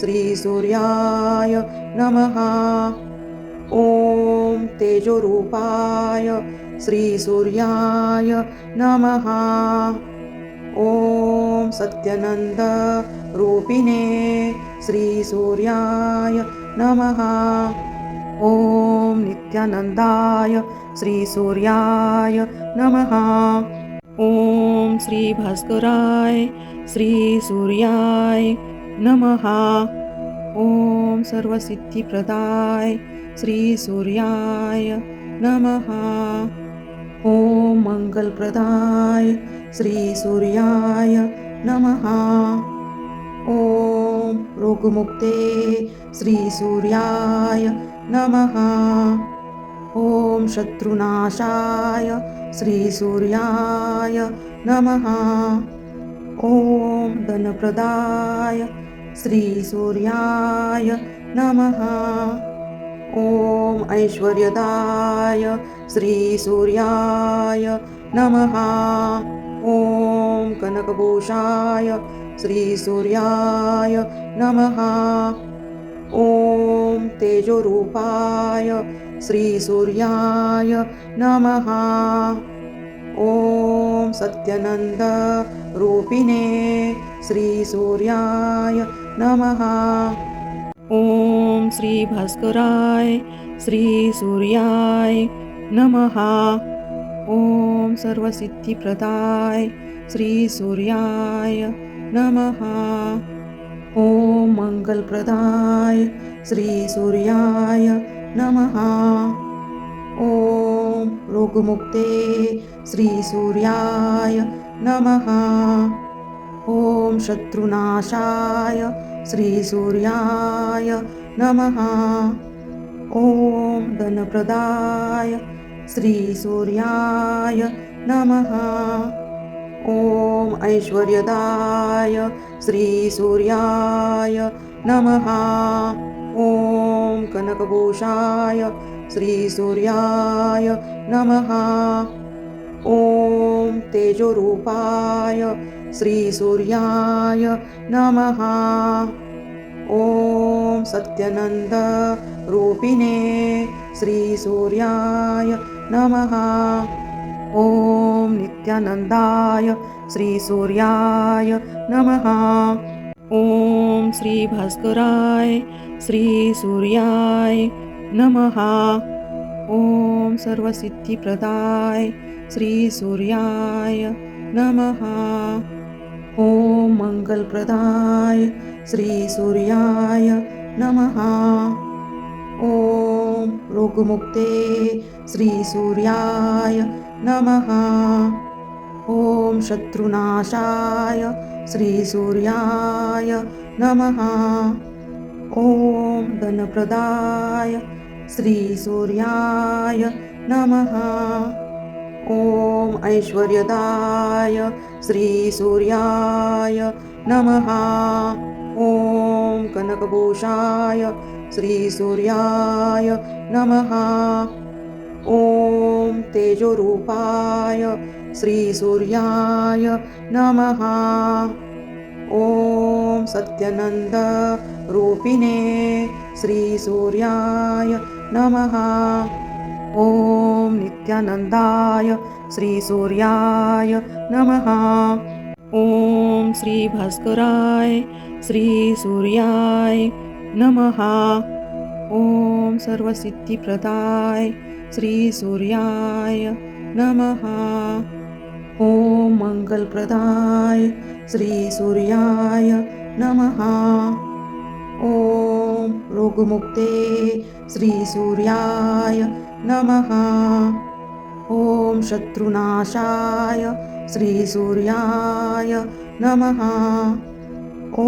[SPEAKER 2] श्रीसूर्याय नमः। ॐ तेजोरूपाय श्रीसूर्याय नमः। ॐ सत्यनन्दरूपिणे श्रीसूर्याय नमः। ॐ नित्यानन्दाय श्रीसूर्याय नमः। ॐ श्रीभास्कराय श्रीसूर्याय नमः। ॐ सर्वसिद्धिप्रदाय श्रीसूर्याय नमः। ॐ मङ्गलप्रदाय श्रीसूर्याय नमः। ॐ रोगमुक्ते श्रीसूर्याय नमः। ॐ शत्रुनाशाय श्रीसूर्याय नमः। ॐ धनप्रदाय श्रीसूर्याय नमः। ॐ ऐश्वर्यदाय श्रीसूर्याय नमः। ॐ कनकभूषाय श्रीसूर्याय नमः। ॐ तेजोरूपाय श्रीसूर्याय नमः। ॐ सत्यनन्दरूपिणे श्रीसूर्याय नमः। ॐ श्रीभास्कराय श्रीसूर्याय नमः। ॐ सर्वसिद्धिप्रदाय श्रीसूर्याय नमः। ॐ मङ्गलप्रदाय श्रीसूर्याय नमः। ॐ रोगमुक्ते श्रीसूर्याय नमः। ॐ शत्रुनाशाय श्रीसूर्याय नमः। ॐ धनप्रदाय श्रीसूर्याय नमः। ॐ ऐश्वर्यदाय श्रीसूर्याय नमः। ॐ कनकभूषाय श्रीसूर्याय नमः। ॐ तेजोरूपाय श्रीसूर्याय नमः। ॐ सत्यनन्दरूपिणे श्रीसूर्याय नमः। ॐ नित्यानन्दाय श्रीसूर्याय नमः। ॐ श्रीभास्कराय श्रीसूर्याय नमः। ॐ सर्वसिद्धिप्रदाय श्रीसूर्याय नमः। ॐ मङ्गलप्रदाय श्रीसूर्याय नमः। ॐ रोगमुक्ते श्रीसूर्याय नमः। ॐ शत्रुनाशाय श्रीसूर्याय नमः। ॐ धनप्रदाय श्रीसूर्याय नमः। ॐ ऐश्वर्यदाय श्रीसूर्याय नमः। ॐ कनकभूषाय श्रीसूर्याय नमः। ॐ तेजोरूपाय श्रीसूर्याय नमः। ॐ सत्यनन्दरूपिणे श्रीसूर्याय नमः। ॐ नित्यानन्दाय श्रीसूर्याय नमः। ॐ श्रीभास्कराय श्रीसूर्याय नमः। ॐ सर्वसिद्धिप्रदाय श्रीसूर्याय नमः। ॐ मङ्गलप्रदाय श्रीसूर्याय नमः। ॐ रोगमुक्ते श्रीसूर्याय नमः। ॐ शत्रुनाशाय श्रीसूर्याय नमः। ॐ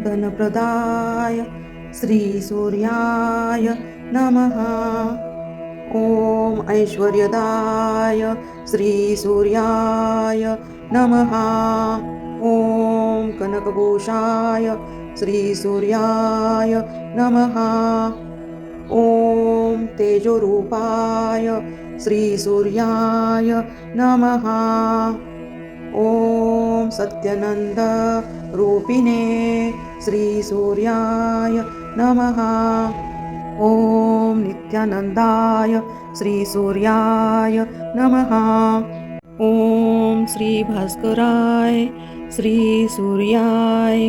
[SPEAKER 2] धनप्रदाय श्रीसूर्याय नमः। ॐ ऐश्वर्यदाय श्रीसूर्याय नमः। ॐ कनकभूषाय श्रीसूर्याय नमः। ॐ तेजोरूपाय श्रीसूर्याय नमः। ॐ सत्यनन्दरूपिणे श्रीसूर्याय नमः। ॐ नित्यानन्दाय श्रीसूर्याय नमः। ॐ श्रीभास्कराय श्रीसूर्याय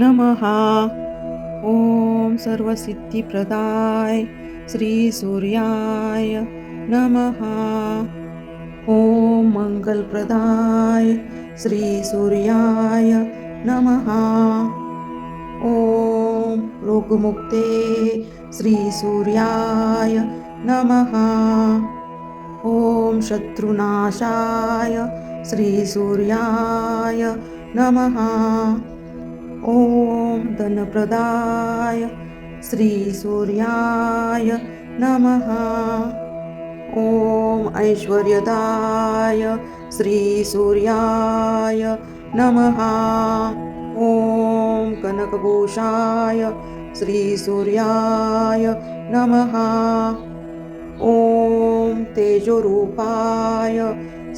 [SPEAKER 2] नमः। ॐ सर्वसिद्धिप्रदाय श्रीसूर्याय नमः। ॐ मङ्गलप्रदाय श्रीसूर्याय नमः। ॐ रोगमुक्ते श्रीसूर्याय नमः। ॐ शत्रुनाशाय श्रीसूर्याय नमः। ॐ धनप्रदाय श्रीसूर्याय नमः। ॐ ऐश्वर्यदाय श्रीसूर्याय नमः। ॐ कनकभूषाय श्रीसूर्याय नमः। ॐ तेजोरूपाय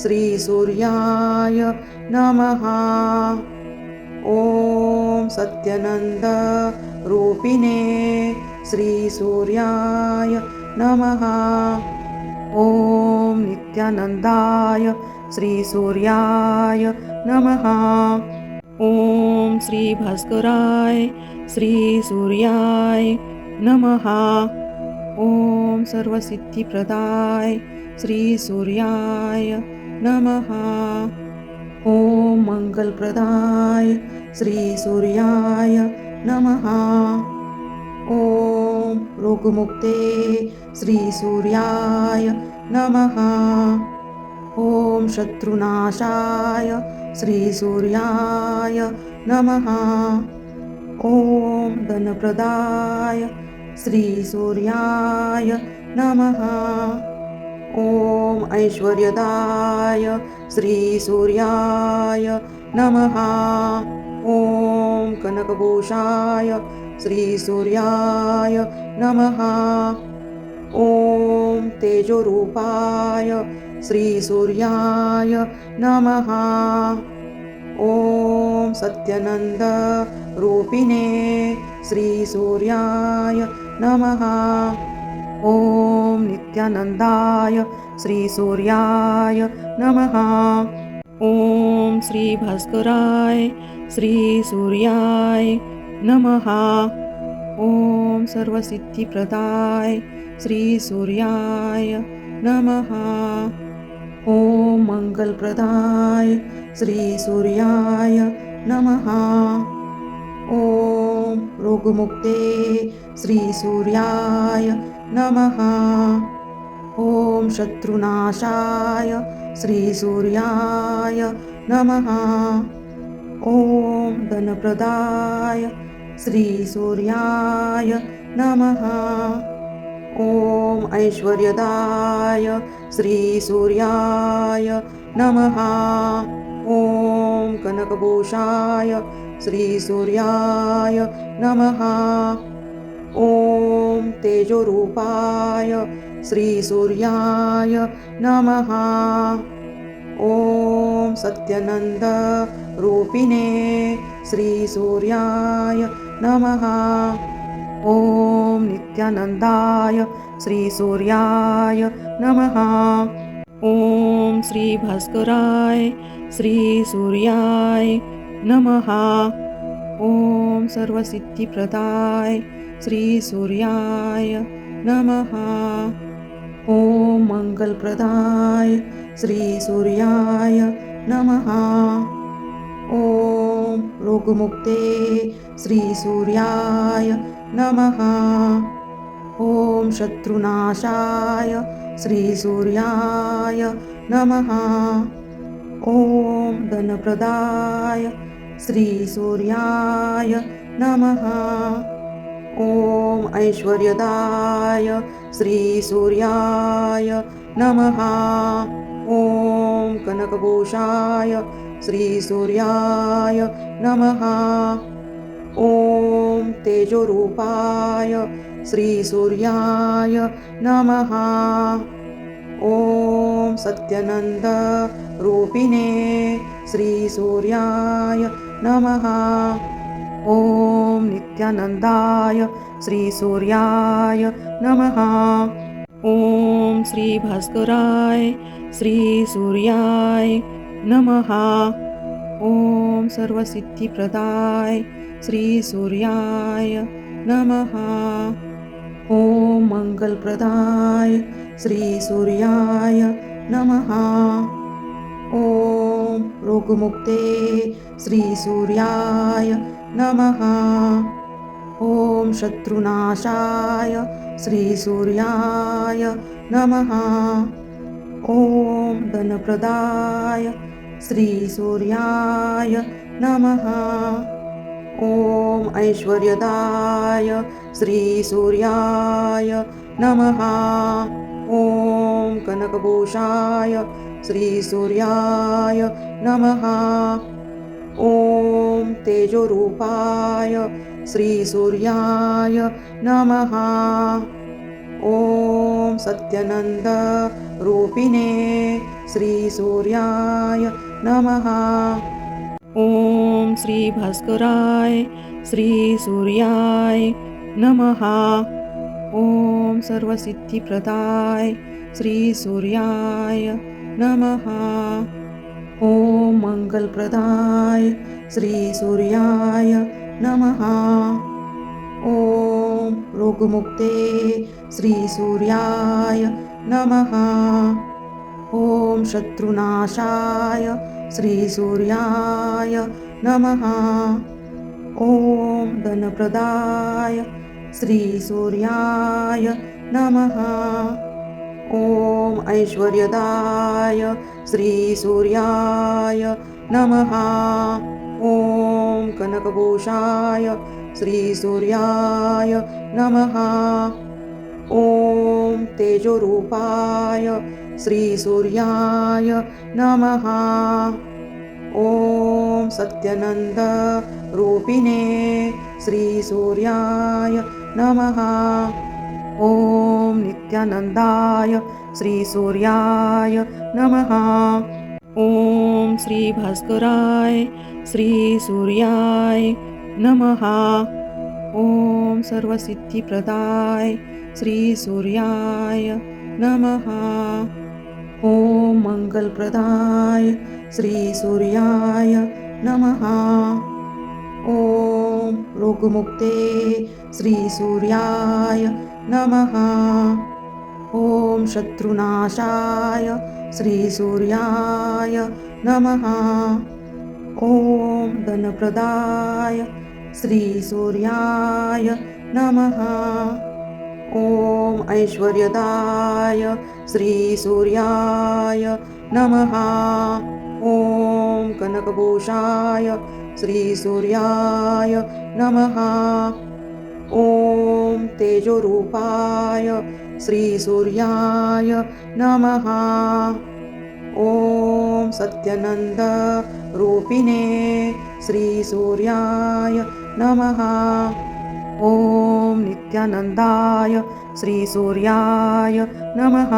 [SPEAKER 2] श्रीसूर्याय नमः। ॐ सत्यनन्दरूपिणे श्रीसूर्याय नमः। ॐ नित्यानन्दाय श्रीसूर्याय नमः। ॐ श्रीभास्कराय श्रीसूर्याय नमः। ॐ सर्वसिद्धिप्रदाय श्रीसूर्याय नमः। ॐ मङ्गलप्रदाय श्रीसूर्याय नमः। ॐ रोगमुक्ते श्रीसूर्याय नमः। ॐ शत्रुनाशाय श्रीसूर्याय नमः। ॐ धनप्रदाय श्रीसूर्याय नमः। ॐ ऐश्वर्यदाय श्रीसूर्याय नमः। ॐ कनकभूषाय श्रीसूर्याय नमः। ॐ तेजोरूपाय श्रीसूर्याय नमः। ॐ सत्यनन्दरूपिणे श्रीसूर्याय नमः। ॐ नित्यानन्दाय श्रीसूर्याय नमः। ॐ श्रीभास्कराय श्रीसूर्याय नमः। ॐ सर्वसिद्धिप्रदाय श्रीसूर्याय नमः। ॐ मङ्गलप्रदाय श्रीसूर्याय नमः। ॐ रोगमुक्ते श्रीसूर्याय नमः। ॐ शत्रुनाशाय श्रीसूर्याय नमः। ॐ धनप्रदाय श्रीसूर्याय नमः। ॐ ऐश्वर्यदाय श्रीसूर्याय नमः। ॐ कनकभूषाय श्रीसूर्याय नमः। ॐ तेजोरूपाय श्रीसूर्याय नमः। ॐ सत्यनन्द रूपिणे श्रीसूर्याय नमः। ॐ नित्यानन्दाय श्रीसूर्याय नमः। ॐ श्रीभास्कराय श्रीसूर्याय नमः। ॐ सर्वसिद्धिप्रदाय श्रीसूर्याय नमः। ॐ मङ्गलप्रदाय श्रीसूर्याय नमः। ॐ रोगमुक्ते श्रीसूर्याय नमः। ॐ शत्रुनाशाय श्रीसूर्याय नमः। ॐ धनप्रदाय श्रीसूर्याय नमः। ॐ ऐश्वर्यदाय श्रीसूर्याय नमः। ॐ कनकभूषाय श्रीसूर्याय नमः। ॐ तेजोरूपाय श्रीसूर्याय नमः। ॐ सत्यनन्द रूपिणे श्रीसूर्याय नमः। ॐ नित्यानन्दाय श्रीसूर्याय नमः। ॐ श्रीभास्कराय श्रीसूर्याय नमः। ॐ सर्वसिद्धिप्रदाय श्रीसूर्याय नमः। ॐ मङ्गलप्रदाय श्रीसूर्याय नमः। ॐ रोगमुक्ते श्रीसूर्याय नमः। ॐ शत्रुनाशाय श्रीसूर्याय नमः। ॐ धनप्रदाय श्रीसूर्याय नमः। ॐ ऐश्वर्यदाय श्रीसूर्याय नमः। ॐ कनकभूषाय श्रीसूर्याय नमः। ॐ तेजोरूपाय श्रीसूर्याय नमः। ॐ सत्यनन्द रूपिणे श्रीसूर्याय नमः। ॐ श्रीभास्कराय श्रीसूर्याय नमः। ॐ सर्वसिद्धिप्रदाय श्रीसूर्याय नमः। ॐ मङ्गलप्रदाय श्रीसूर्याय नमः। ॐ रोगमुक्ते श्रीसूर्याय नमः। ॐ शत्रुनाशाय श्रीसूर्याय नमः। ॐ धनप्रदाय श्रीसूर्याय नमः। ॐ ऐश्वर्यदाय श्रीसूर्याय नमः। ॐ कनकभूषाय श्रीसूर्याय नमः। ॐ तेजोरूपाय श्रीसूर्याय नमः। ॐ सत्यनन्द रूपिणे श्रीसूर्याय नमः। ॐ नित्यानन्दाय श्रीसूर्याय नमः। ॐ श्रीभास्कराय श्रीसूर्याय नमः। ॐ सर्वसिद्धिप्रदाय श्रीसूर्याय नमः। ॐ मङ्गलप्रदाय श्रीसूर्याय नमः। ॐ रोगमुक्ते श्रीसूर्याय नमः। ॐ शत्रुनाशाय श्रीसूर्याय नमः। ॐ धनप्रदाय श्रीसूर्याय नमः। ॐ ऐश्वर्यदाय श्रीसूर्याय नमः। ॐ कनकभूषाय श्रीसूर्याय नमः। ॐ तेजोरूपाय श्रीसूर्याय नमः। ॐ सत्यनन्द रूपिणे श्रीसूर्याय नमः। ॐ नित्यानन्दाय श्रीसूर्याय नमः।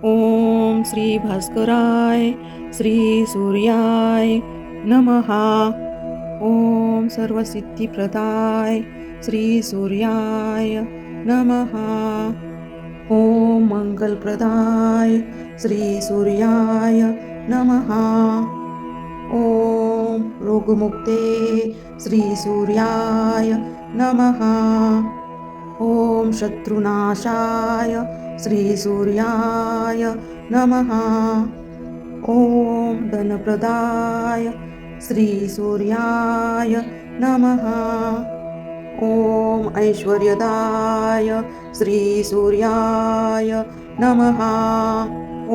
[SPEAKER 2] ॐ श्री भास्कराय श्री सूर्याय नमः. ॐ सर्वसिद्धिप्रदाय श्री सूर्याय नमः. ॐ मंगलप्रदाय श्री सूर्याय नमः. ॐ रोगमुक्ते श्री सूर्याय नमः. ॐ शत्रुनाशाय श्री सूर्याय नमः. ॐ धनप्रदाय श्री सूर्याय नमः. ॐ ऐश्वर्यदाय श्री सूर्याय नमः.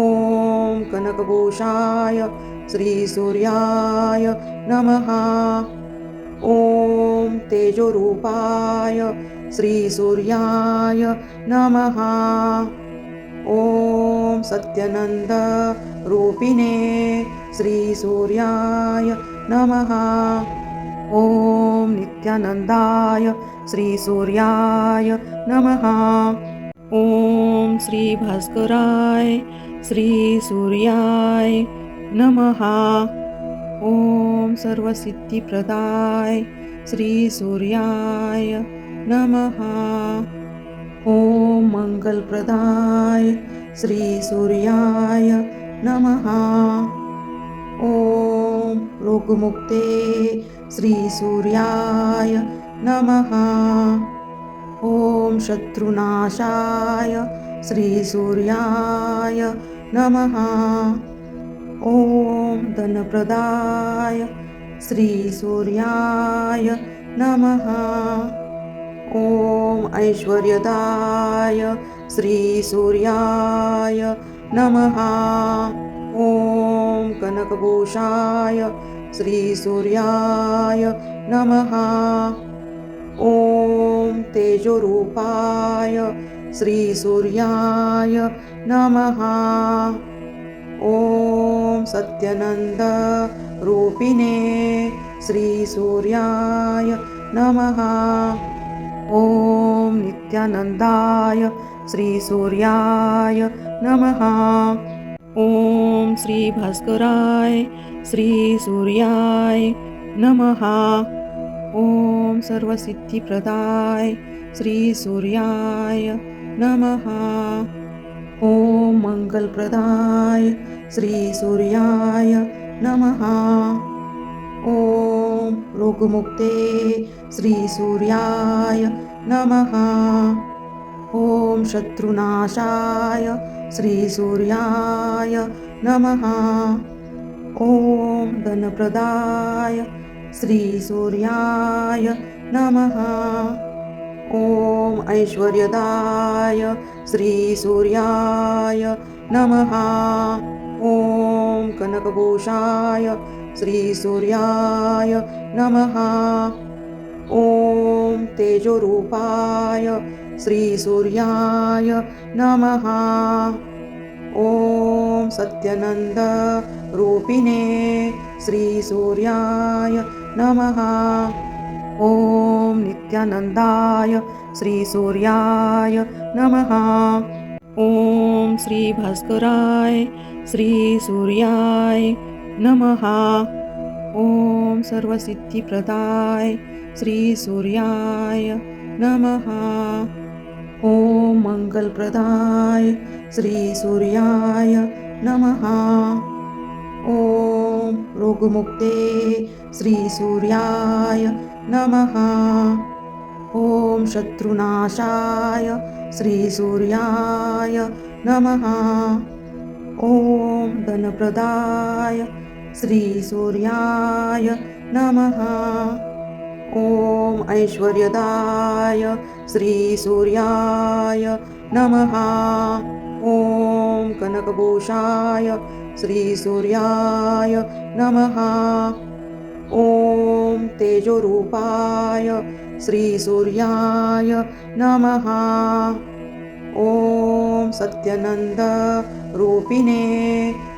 [SPEAKER 2] ॐ कनकभूषाय श्री सूर्याय नमः. ॐ तेजोरूपाय श्री सूर्याय नमः. ॐ सत्यानंद रूपिणे श्री सूर्याय नमः. ॐ नित्यानंदाय श्री सूर्याय नमः. ॐ श्री भास्कराय श्री सूर्याय नमः. ॐ सर्वसिद्धिप्रदाय श्री सूर्याय नमः. ॐ मंगलप्रदाय श्री सूर्याय नमः. ॐ रोगमुक्ते श्री सूर्याय नमः. ॐ शत्रुनाशाय श्री सूर्याय नमः. ॐ धनप्रदाय श्री सूर्याय नमः. ॐ ऐश्वर्यदाय श्री सूर्याय नमः. ॐ कनकभूषाय श्री सूर्याय नमः. ॐ तेजोरूपाय श्री सूर्याय नमः. ॐ सत्यानंद रूपिणे श्री सूर्याय नमः. ॐ नित्यानंदाय श्री सूर्याय नमः. ॐ श्री भास्कराय श्री सूर्याय नमः. ॐ सर्वसिद्धिप्रदाय श्री सूर्याय नमः. ॐ मंगलप्रदाय श्री सूर्याय नमः. ॐ रोगमुक्ते श्री सूर्याय नमः. ॐ शत्रुनाशाय श्री सूर्याय नमः. ॐ धनप्रदाय श्री सूर्याय नमः. ॐ ऐश्वर्यदाय श्री सूर्याय नमः. ॐ कनकभूषाय श्री सूर्याय नमः. ॐ तेजोरूपाय श्री सूर्याय नमः. ॐ सत्यानंद रूपिणे श्री सूर्याय नमः. ॐ नित्यानंदाय श्री सूर्याय नमः. ॐ श्री भास्कराय श्री सूर्याय नमः. ॐ सर्वसिद्धिप्रदाय श्री सूर्याय नमः. ॐ मंगलप्रदाय श्री सूर्याय नमः. ॐ रोगमुक्ते श्री सूर्याय नमः. ॐ शत्रुनाशाय श्री सूर्याय नमः. ॐ धनप्रदाय श्री सूर्याय नमः. ॐ ऐश्वर्यदाय श्री सूर्याय नमः. ॐ कनकभूषाय श्री सूर्याय नमः. ॐ तेजोरूपाय श्री सूर्याय नमः. ॐ सत्यानंद रूपिणे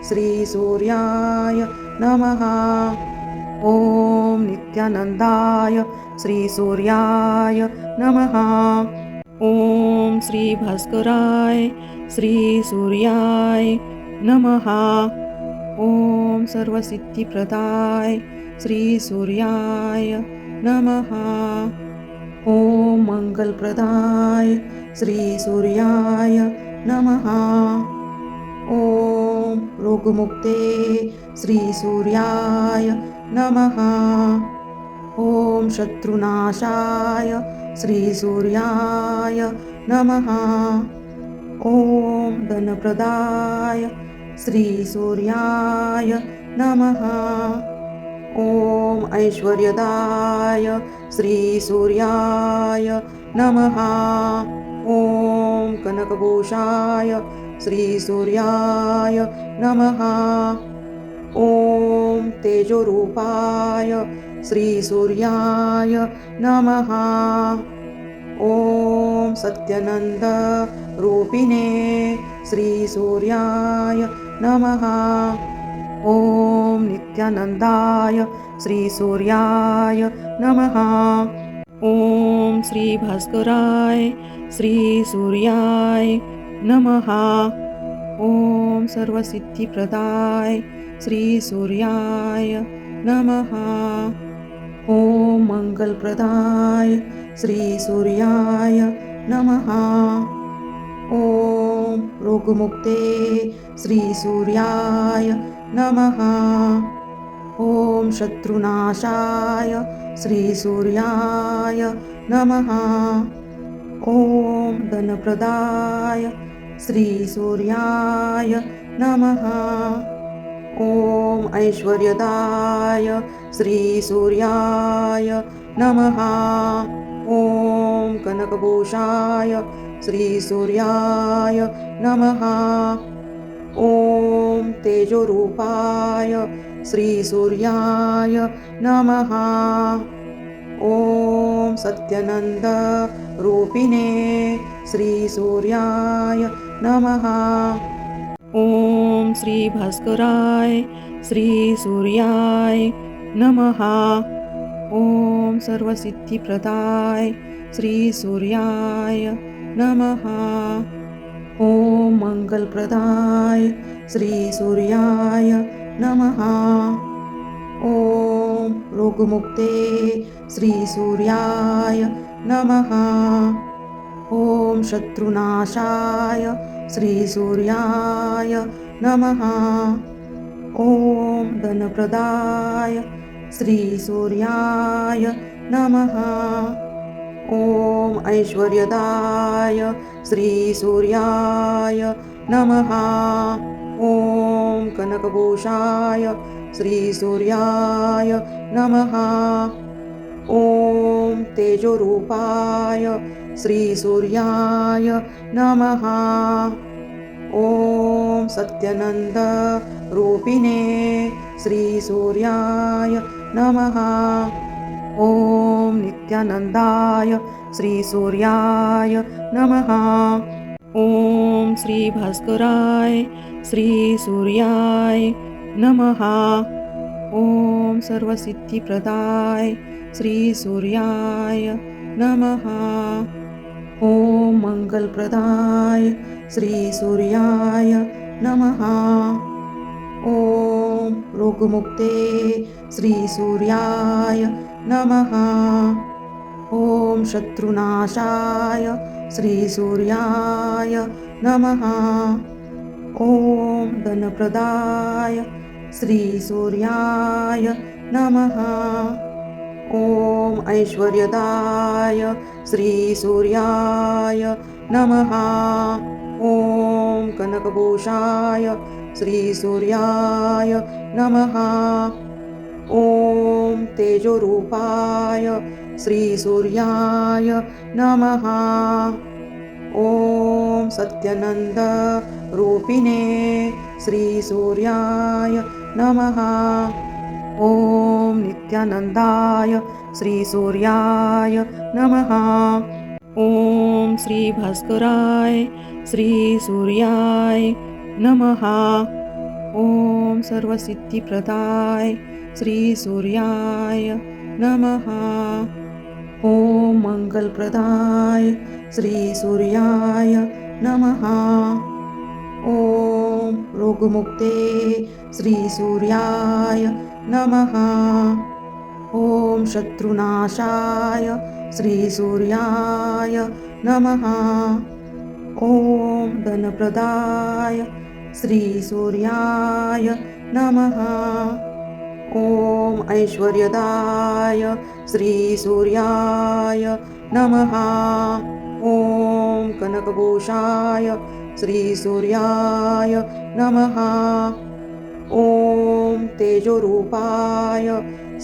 [SPEAKER 2] श्री सूर्याय नमः. ॐ नित्यानंदाय श्री सूर्याय नमः. ॐ
[SPEAKER 1] श्री भास्कराय श्री सूर्याय नमः. ओम सर्वसिद्धिप्रदाय श्री सूर्याय नमः. ओम मंगलप्रदाय श्री सूर्याय नमः. ओम रोगमुक्ते श्री सूर्याय नमः. ओम शत्रुनाशाय श्री सूर्याय नमः. ओम धनप्रदाय श्री सूर्याय नमः. ओम ऐश्वर्यदाय श्री सूर्याय नमः. ओम कनकभूषाय श्री सूर्याय नमः. ओम तेजोरूपाय श्री सूर्याय नमः. ओम सत्यानंद रूपिणे श्री सूर्याय नमः. ओम नित्यानंदाय श्री सूर्याय नमः. ओम श्री भास्कराय श्री सूर्याय नमः. ओम सर्वसिद्धिप्रदाय श्री सूर्याय नमः. ओम मंगलप्रदाय श्री सूर्याय नमः. ओम रोगमुक्ते श्री सूर्याय नमः. ओम शत्रुनाशाय श्री सूर्याय नमः. ओम धनप्रदाय श्री सूर्याय नमः. ओम ऐश्वर्यदाय श्री सूर्याय नमः. ओम कनकभूषाय श्री सूर्याय नमः. ओम तेजोरूपाय श्री सूर्याय नमः. ओम सत्यानंद रूपिणे श्री सूर्याय नमः. ओम श्री भास्कराय श्री सूर्याय नमः. ओम सर्वसिद्धिप्रदाय श्री सूर्याय नमः. ओम मंगलप्रदाय श्री सूर्याय नमः. ओम रोगमुक्ते श्री सूर्याय नमः. ओम शत्रुनाशाय श्री सूर्याय नमः. ओम धनप्रदाय श्री सूर्याय नमः. ओम ऐश्वर्यदाय श्री सूर्याय नमः. ओम कनकभूषाय श्री सूर्याय नमः. ओम तेजोरूपाय श्री सूर्याय नमः. ओम सत्यानंद रूपिणे श्री सूर्याय नमः. ओम नित्यानंदाय श्री सूर्याय नमः. ओम श्री भास्कराय श्री सूर्याय नमः. ओम सर्वसिद्धिप्रदाय श्री सूर्याय नमः. ओम मंगलप्रदाय श्री सूर्याय नमः. ओम रोगमुक्ते श्री सूर्याय नमः. ओम शत्रुनाशाय श्री सूर्याय नमः. ओम धनप्रदाय श्री सूर्याय नमः. ओम ऐश्वर्यदाय श्री सूर्याय नमः. ओम कनकभूषाय श्री सूर्याय नमः. ओम तेजोरूपाय श्री सूर्याय नमः. ओम सत्यानंद रूपिणे श्री सूर्याय नमः. ओम नित्यानंदाय श्री सूर्याय नमः. ओम श्री भास्कराय श्री सूर्याय नमः. ओम सर्वसिद्धिप्रदाय श्री सूर्याय नमः. ओम मंगलप्रदाय
[SPEAKER 2] श्रीसूर्याय नमः। ॐ रोगमुक्ते श्रीसूर्याय नमः। ॐ शत्रुनाशाय श्रीसूर्याय नमः। ॐ धनप्रदाय श्रीसूर्याय नमः। ॐ ऐश्वर्यदाय श्रीसूर्याय नमः। ॐ कनकभूषाय श्रीसूर्याय नमः। ॐ तेजोरूपाय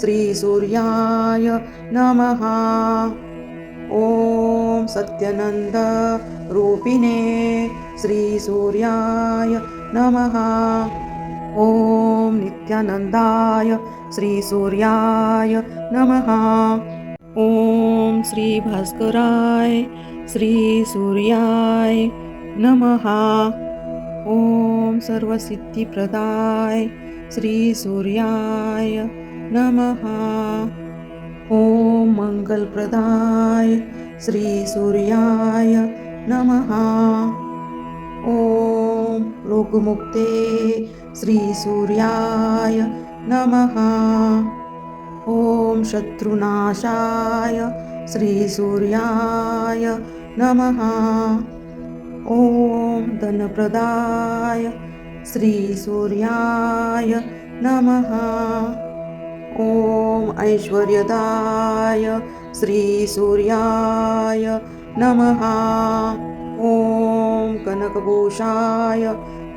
[SPEAKER 2] श्रीसूर्याय नमः। ॐ सत्यनन्द रूपिणे श्रीसूर्याय नमः। ॐ नित्यानन्दाय श्रीसूर्याय नमः। ॐ श्रीभास्कराय श्रीसूर्याय नमः। ॐ सर्वसिद्धिप्रदाय श्रीसूर्याय नमः। ॐ मङ्गलप्रदाय श्रीसूर्याय नमः। ॐ रोगमुक्ते श्रीसूर्याय नमः। ॐ शत्रुनाशाय श्रीसूर्याय नमः। ॐ धनप्रदाय श्रीसूर्याय नमः। ॐ ऐश्वर्यदाय श्रीसूर्याय नमः। ॐ कनकभूषाय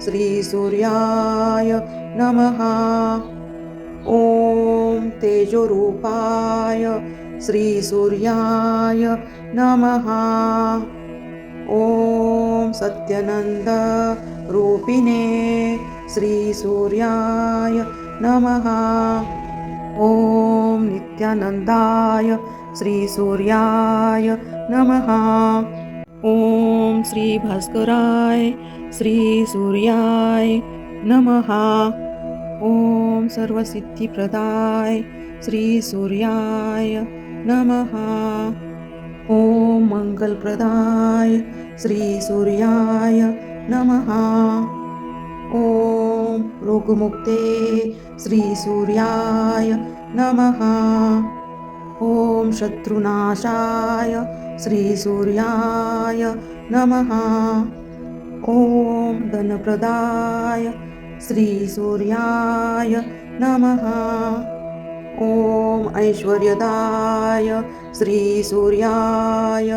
[SPEAKER 2] श्रीसूर्याय नमः। ॐ तेजोरूपाय श्रीसूर्याय नमः। ॐ सत्यनन्द रूपिणे श्रीसूर्याय नमः। ॐ नित्यानन्दाय श्रीसूर्याय नमः। ॐ श्रीभास्कराय श्रीसूर्याय नमः। ॐ सर्वसिद्धिप्रदाय श्रीसूर्याय नमः। ॐ मङ्गलप्रदाय श्रीसूर्याय नमः। ॐ रोगमुक्ते श्रीसूर्याय नमः। ॐ शत्रुनाशाय श्रीसूर्याय नमः। ॐ धनप्रदाय श्रीसूर्याय नमः। ॐ ऐश्वर्यदाय श्रीसूर्याय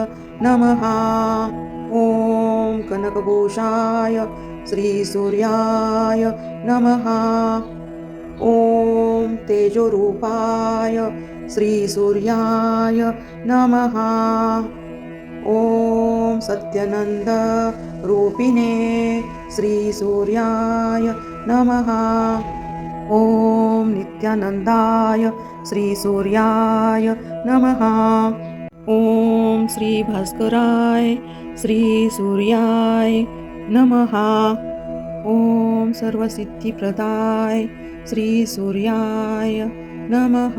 [SPEAKER 2] नमः। ॐ कनकभूषाय श्रीसूर्याय नमः। ॐ तेजोरूपाय श्रीसूर्याय नमः। ॐ सत्यनन्द रूपिणे श्रीसूर्याय नमः। ॐ नित्यानन्दाय श्रीसूर्याय नमः। ॐ श्रीभास्कराय श्रीसूर्याय नमः। ॐ सर्वसिद्धिप्रदाय श्रीसूर्याय नमः।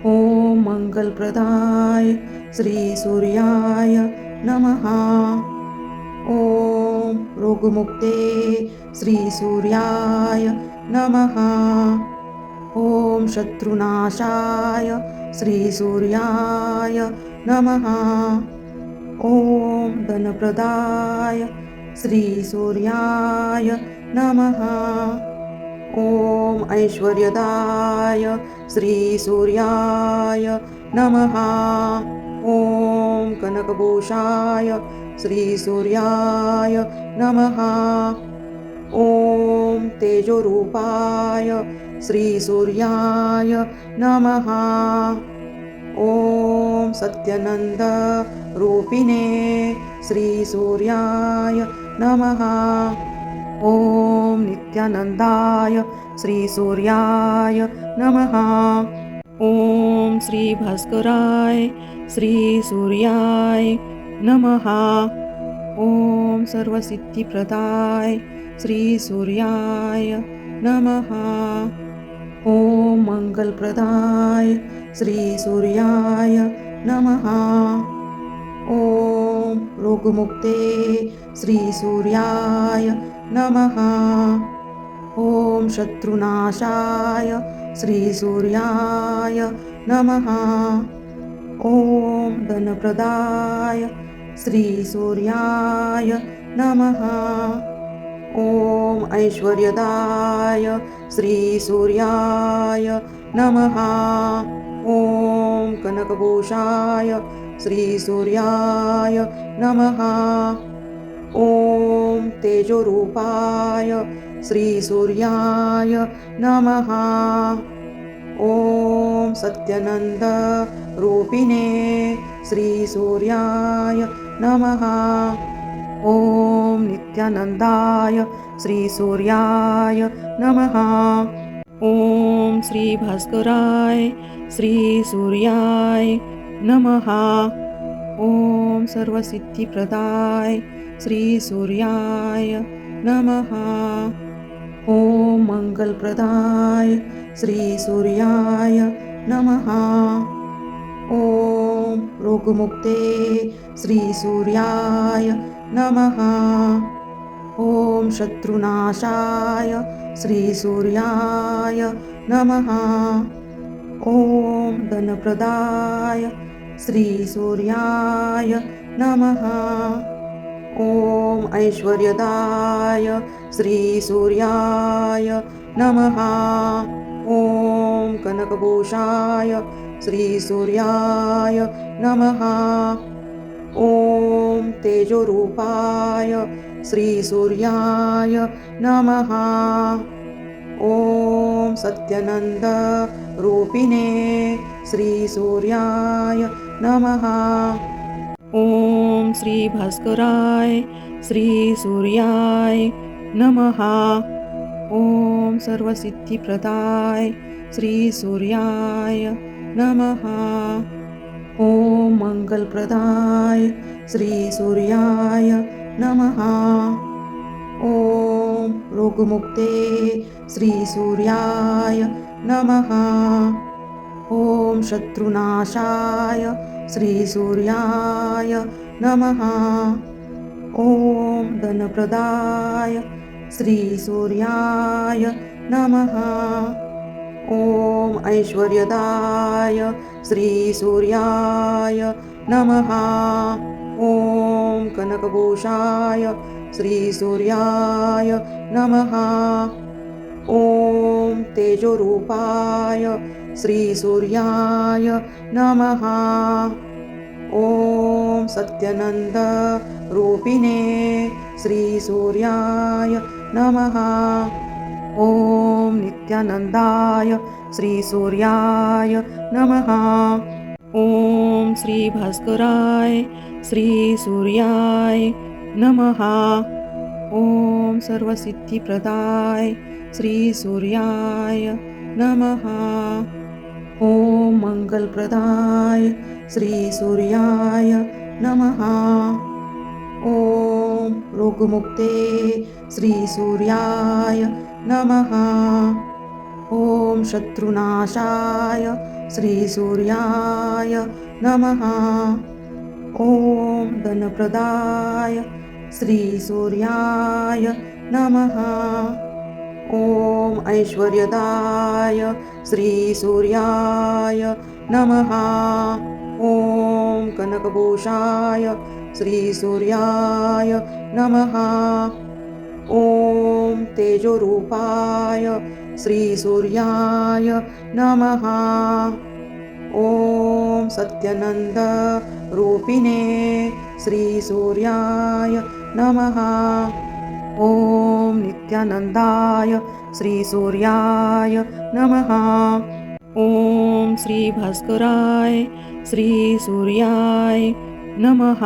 [SPEAKER 2] ॐ मङ्गलप्रदाय श्रीसूर्याय नमः। ॐ रोगमुक्ते श्रीसूर्याय नमः। ॐ शत्रुनाशाय श्रीसूर्याय नमः। ॐ धनप्रदाय श्रीसूर्याय नमः। ॐ ऐश्वर्यदाय श्रीसूर्याय नमः। ॐ कनकभूषाय श्रीसूर्याय नमः। ॐ तेजोरूपाय श्रीसूर्याय नमः। ॐ सत्यनन्द रूपिणे श्रीसूर्याय नमः। ॐ नित्यानन्दाय श्रीसूर्याय नमः। ॐ श्रीभास्कराय श्रीसूर्याय नमः। ॐ सर्वसिद्धिप्रदाय श्रीसूर्याय नमः। ॐ मङ्गलप्रदाय श्रीसूर्याय नमः। ॐ रोगमुक्ते श्रीसूर्याय नमः। ॐ शत्रुनाशाय श्रीसूर्याय नमः। ॐ धनप्रदाय श्रीसूर्याय नमः। ॐ ऐश्वर्यदाय श्रीसूर्याय नमः। ॐ कनकभूषाय श्रीसूर्याय नमः। ॐ तेजोरूपाय श्रीसूर्याय नमः। ॐ सत्यानंद रूपिणे श्रीसूर्याय नमः। ॐ नित्यानंदाय श्रीसूर्याय नमः। ॐ श्रीभास्कराय श्रीसूर्याय नमः। ॐ सर्वसिद्धिप्रदाय श्रीसूर्याय नमः। ॐ मंगलप्रदाय श्रीसूर्याय नमः। ॐ रोगमुक्ते श्रीसूर्याय नमः। ॐ शत्रुनाशाय श्रीसूर्याय नमः। ॐ धनप्रदाय श्रीसूर्याय नमः। ॐ ऐश्वर्यदाय श्रीसूर्याय नमः। ॐ कनकभूषाय श्रीसूर्याय नमः। ॐ तेजोरूपाय श्रीसूर्याय नमः। ॐ सत्यानंद रूपिणे श्रीसूर्याय नमः। ॐ श्रीभास्कराय श्रीसूर्याय नमः। ॐ सर्वसिद्धिप्रदाय श्रीसूर्याय नमः। ॐ मंगलप्रदाय श्रीसूर्याय नमः। ॐ रोगमुक्ते श्रीसूर्याय नमः। ॐ शत्रुनाशाय श्रीसूर्याय नमः। ॐ धनप्रदाय श्रीसूर्याय नमः। ॐ ऐश्वर्यदाय श्रीसूर्याय नमः। ॐ कनकभूषाय श्रीसूर्याय नमः। ॐ तेजोरूपाय श्रीसूर्याय नमः। ॐ सत्यानंद रूपिणे श्रीसूर्याय नमः। ॐ नित्यानंदाय श्रीसूर्याय नमः। ॐ श्रीभास्कराय श्रीसूर्याय नमः। ॐ सर्वसिद्धिप्रदाय श्रीसूर्याय नमः। ॐ मंगलप्रदाय श्रीसूर्याय नमः। ॐ रोगमुक्ते श्रीसूर्याय नमः। ॐ शत्रुनाशाय श्रीसूर्याय नमः। ॐ धनप्रदाय श्रीसूर्याय नमः। ॐ ऐश्वर्यदाय श्रीसूर्याय नमः। ॐ कनकभूषाय श्रीसूर्याय नमः। ॐ तेजोरूपाय श्रीसूर्याय नमः। ॐ सत्यानंद रूपिणे श्रीसूर्याय नमः। ॐ नित्यानंदाय श्रीसूर्याय नमः। ॐ श्रीभास्कराय श्रीसूर्याय नमः।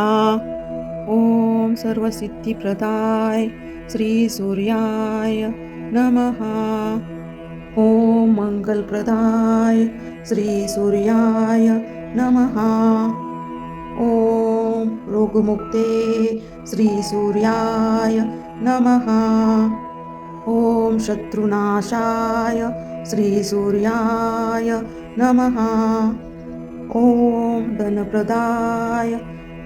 [SPEAKER 2] ॐ सर्वसिद्धिप्रदाय श्रीसूर्याय नमः। ॐ मंगलप्रदाय श्रीसूर्याय नमः। ॐ रोगमुक्ते श्रीसूर्याय नमः। ॐ शत्रुनाशाय श्रीसूर्याय नमः। ॐ धनप्रदाय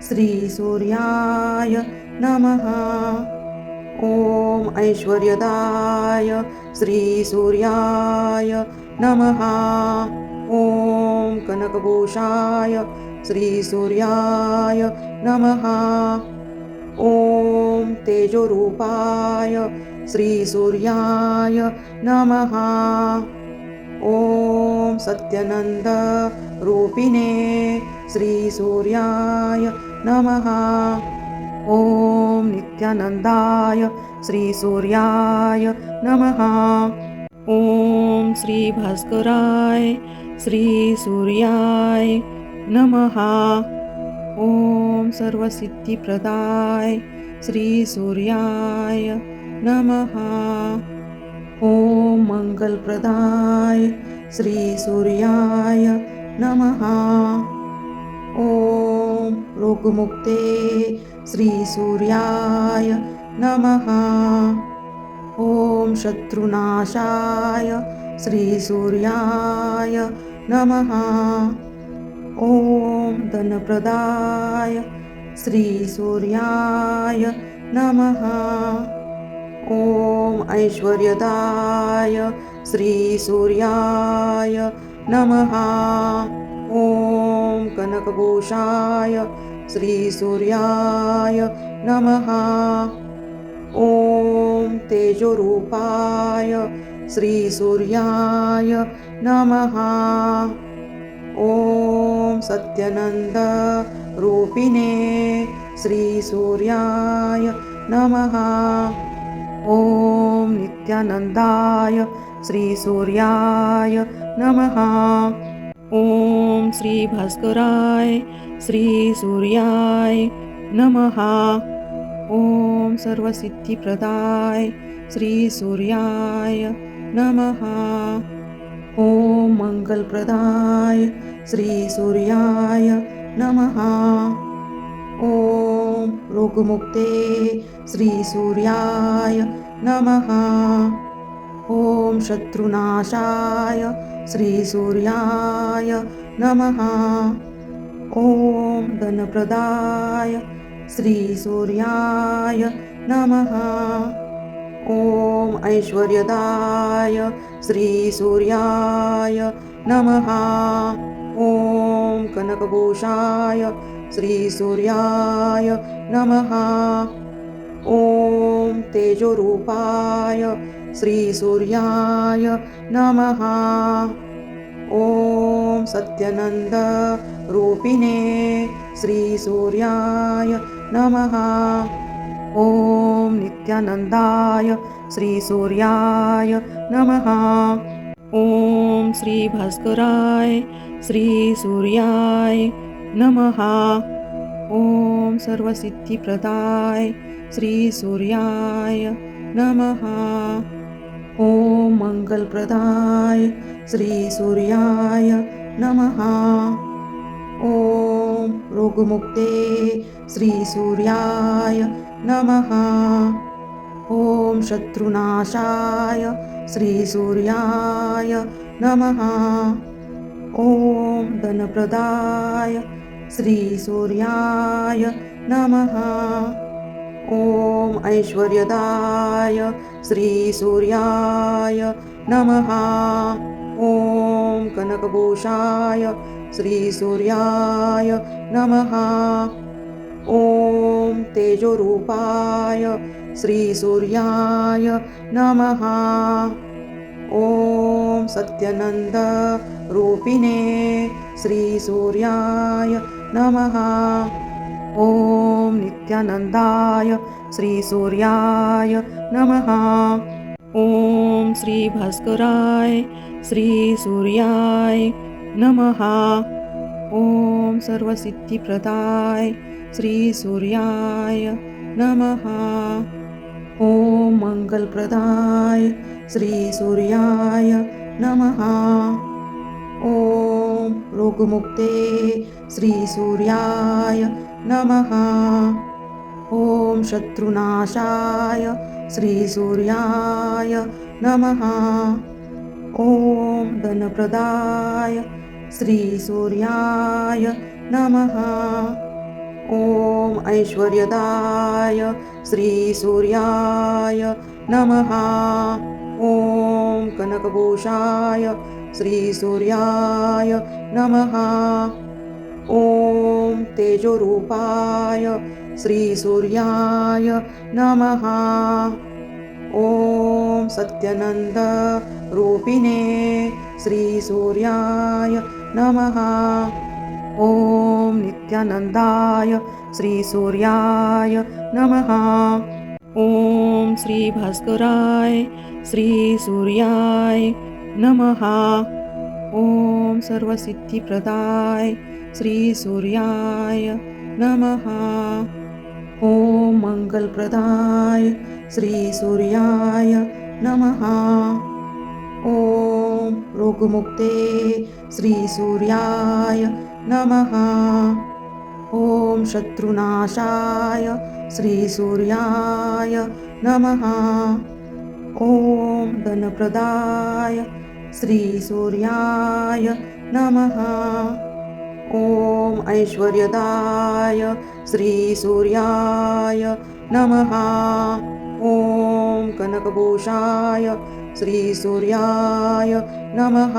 [SPEAKER 2] श्रीसूर्याय नमः। ॐ ऐश्वर्यदाय श्रीसूर्याय नमः। ॐ कनकभूषाय श्रीसूर्याय नमः। ॐ तेजोरूपाय श्रीसूर्याय नमः। ॐ सत्यनन्दरूपिणे श्रीसूर्याय नमः। ॐ नित्यानन्दाय श्रीसूर्याय नमः। ॐ श्रीभास्कराय श्रीसूर्याय नमः। ॐ सर्वसिद्धिप्रदाय श्रीसूर्याय नमः। ॐ मङ्गलप्रदाय श्रीसूर्याय नमः। ॐ रोगमुक्ते श्रीसूर्याय नमः। ॐ शत्रुनाशाय श्रीसूर्याय नमः। ॐ धनप्रदाय श्रीसूर्याय नमः। ॐ ऐश्वर्यदाय श्रीसूर्याय नमः। ॐ कनकभूषाय श्रीसूर्याय नमः। ॐ तेजोरूपाय श्रीसूर्याय नमः। ॐ सत्यनन्दरूपिणे श्रीसूर्याय नमः। ॐ नित्यानन्दाय श्रीसूर्याय नमः। ॐ श्रीभास्कराय श्रीसूर्याय नमः। ॐ सर्वसिद्धिप्रदाय श्रीसूर्याय नमः। ॐ मङ्गलप्रदाय श्रीसूर्याय नमः। ॐ रोगमुक्ते श्रीसूर्याय नमः। ॐ शत्रुनाशाय श्रीसूर्याय नमः। ॐ धनप्रदाय श्रीसूर्याय नमः। ॐ ऐश्वर्यदाय श्रीसूर्याय नमः। ॐ कनकभूषाय श्रीसूर्याय नमः। ॐ तेजोरूपाय श्रीसूर्याय नमः। ॐ सत्यनन्दरूपिणे श्रीसूर्याय नमः। ॐ नित्यानन्दाय श्रीसूर्याय नमः। ॐ श्रीभास्कराय श्रीसूर्याय नमः। ॐ सर्वसिद्धिप्रदाय श्रीसूर्याय नमः। ॐ मङ्गलप्रदाय श्रीसूर्याय नमः। ॐ रोगमुक्ते श्रीसूर्याय नमः। ॐ शत्रुनाशाय श्रीसूर्याय नमः। ॐ धनप्रदाय श्रीसूर्याय नमः। ॐ ऐश्वर्यदाय श्रीसूर्याय नमः। ॐ कनकभूषाय श्रीसूर्याय नमः। ॐ तेजोरूपाय श्रीसूर्याय नमः। ॐ सत्यनन्दरूपिणे श्रीसूर्याय नमः। ॐ नित्यानन्दाय श्रीसूर्याय नमः। ॐ श्रीभास्कराय श्रीसूर्याय नमः। ॐ सर्वसिद्धिप्रदाय श्रीसूर्याय नमः। ॐ मङ्गलप्रदाय श्रीसूर्याय नमः। ॐ रोगमुक्ते श्रीसूर्याय नमः। ॐ शत्रुनाशाय श्रीसूर्याय नमः। ॐ धनप्रदाय श्रीसूर्याय नमः। ॐ ऐश्वर्यदाय श्रीसूर्याय नमः। ॐ कनकभूषाय श्रीसूर्याय नमः। ॐ तेजोरूपाय श्रीसूर्याय नमः। ॐ सत्यनन्द रूपिणे श्रीसूर्याय नमः। ॐ नित्यानन्दाय श्रीसूर्याय नमः। ॐ श्रीभास्कराय श्रीसूर्याय नमः। ॐ सर्वसिद्धिप्रदाय श्रीसूर्याय नमः। ॐ मङ्गलप्रदाय श्रीसूर्याय नमः। ॐ रोगमुक्ते श्रीसूर्याय नमः। ॐ शत्रुनाशाय श्रीसूर्याय नमः। ॐ धनप्रदाय श्रीसूर्याय नमः। ॐ ऐश्वर्यदाय श्रीसूर्याय नमः। ॐ कनकभूषाय श्रीसूर्याय नमः।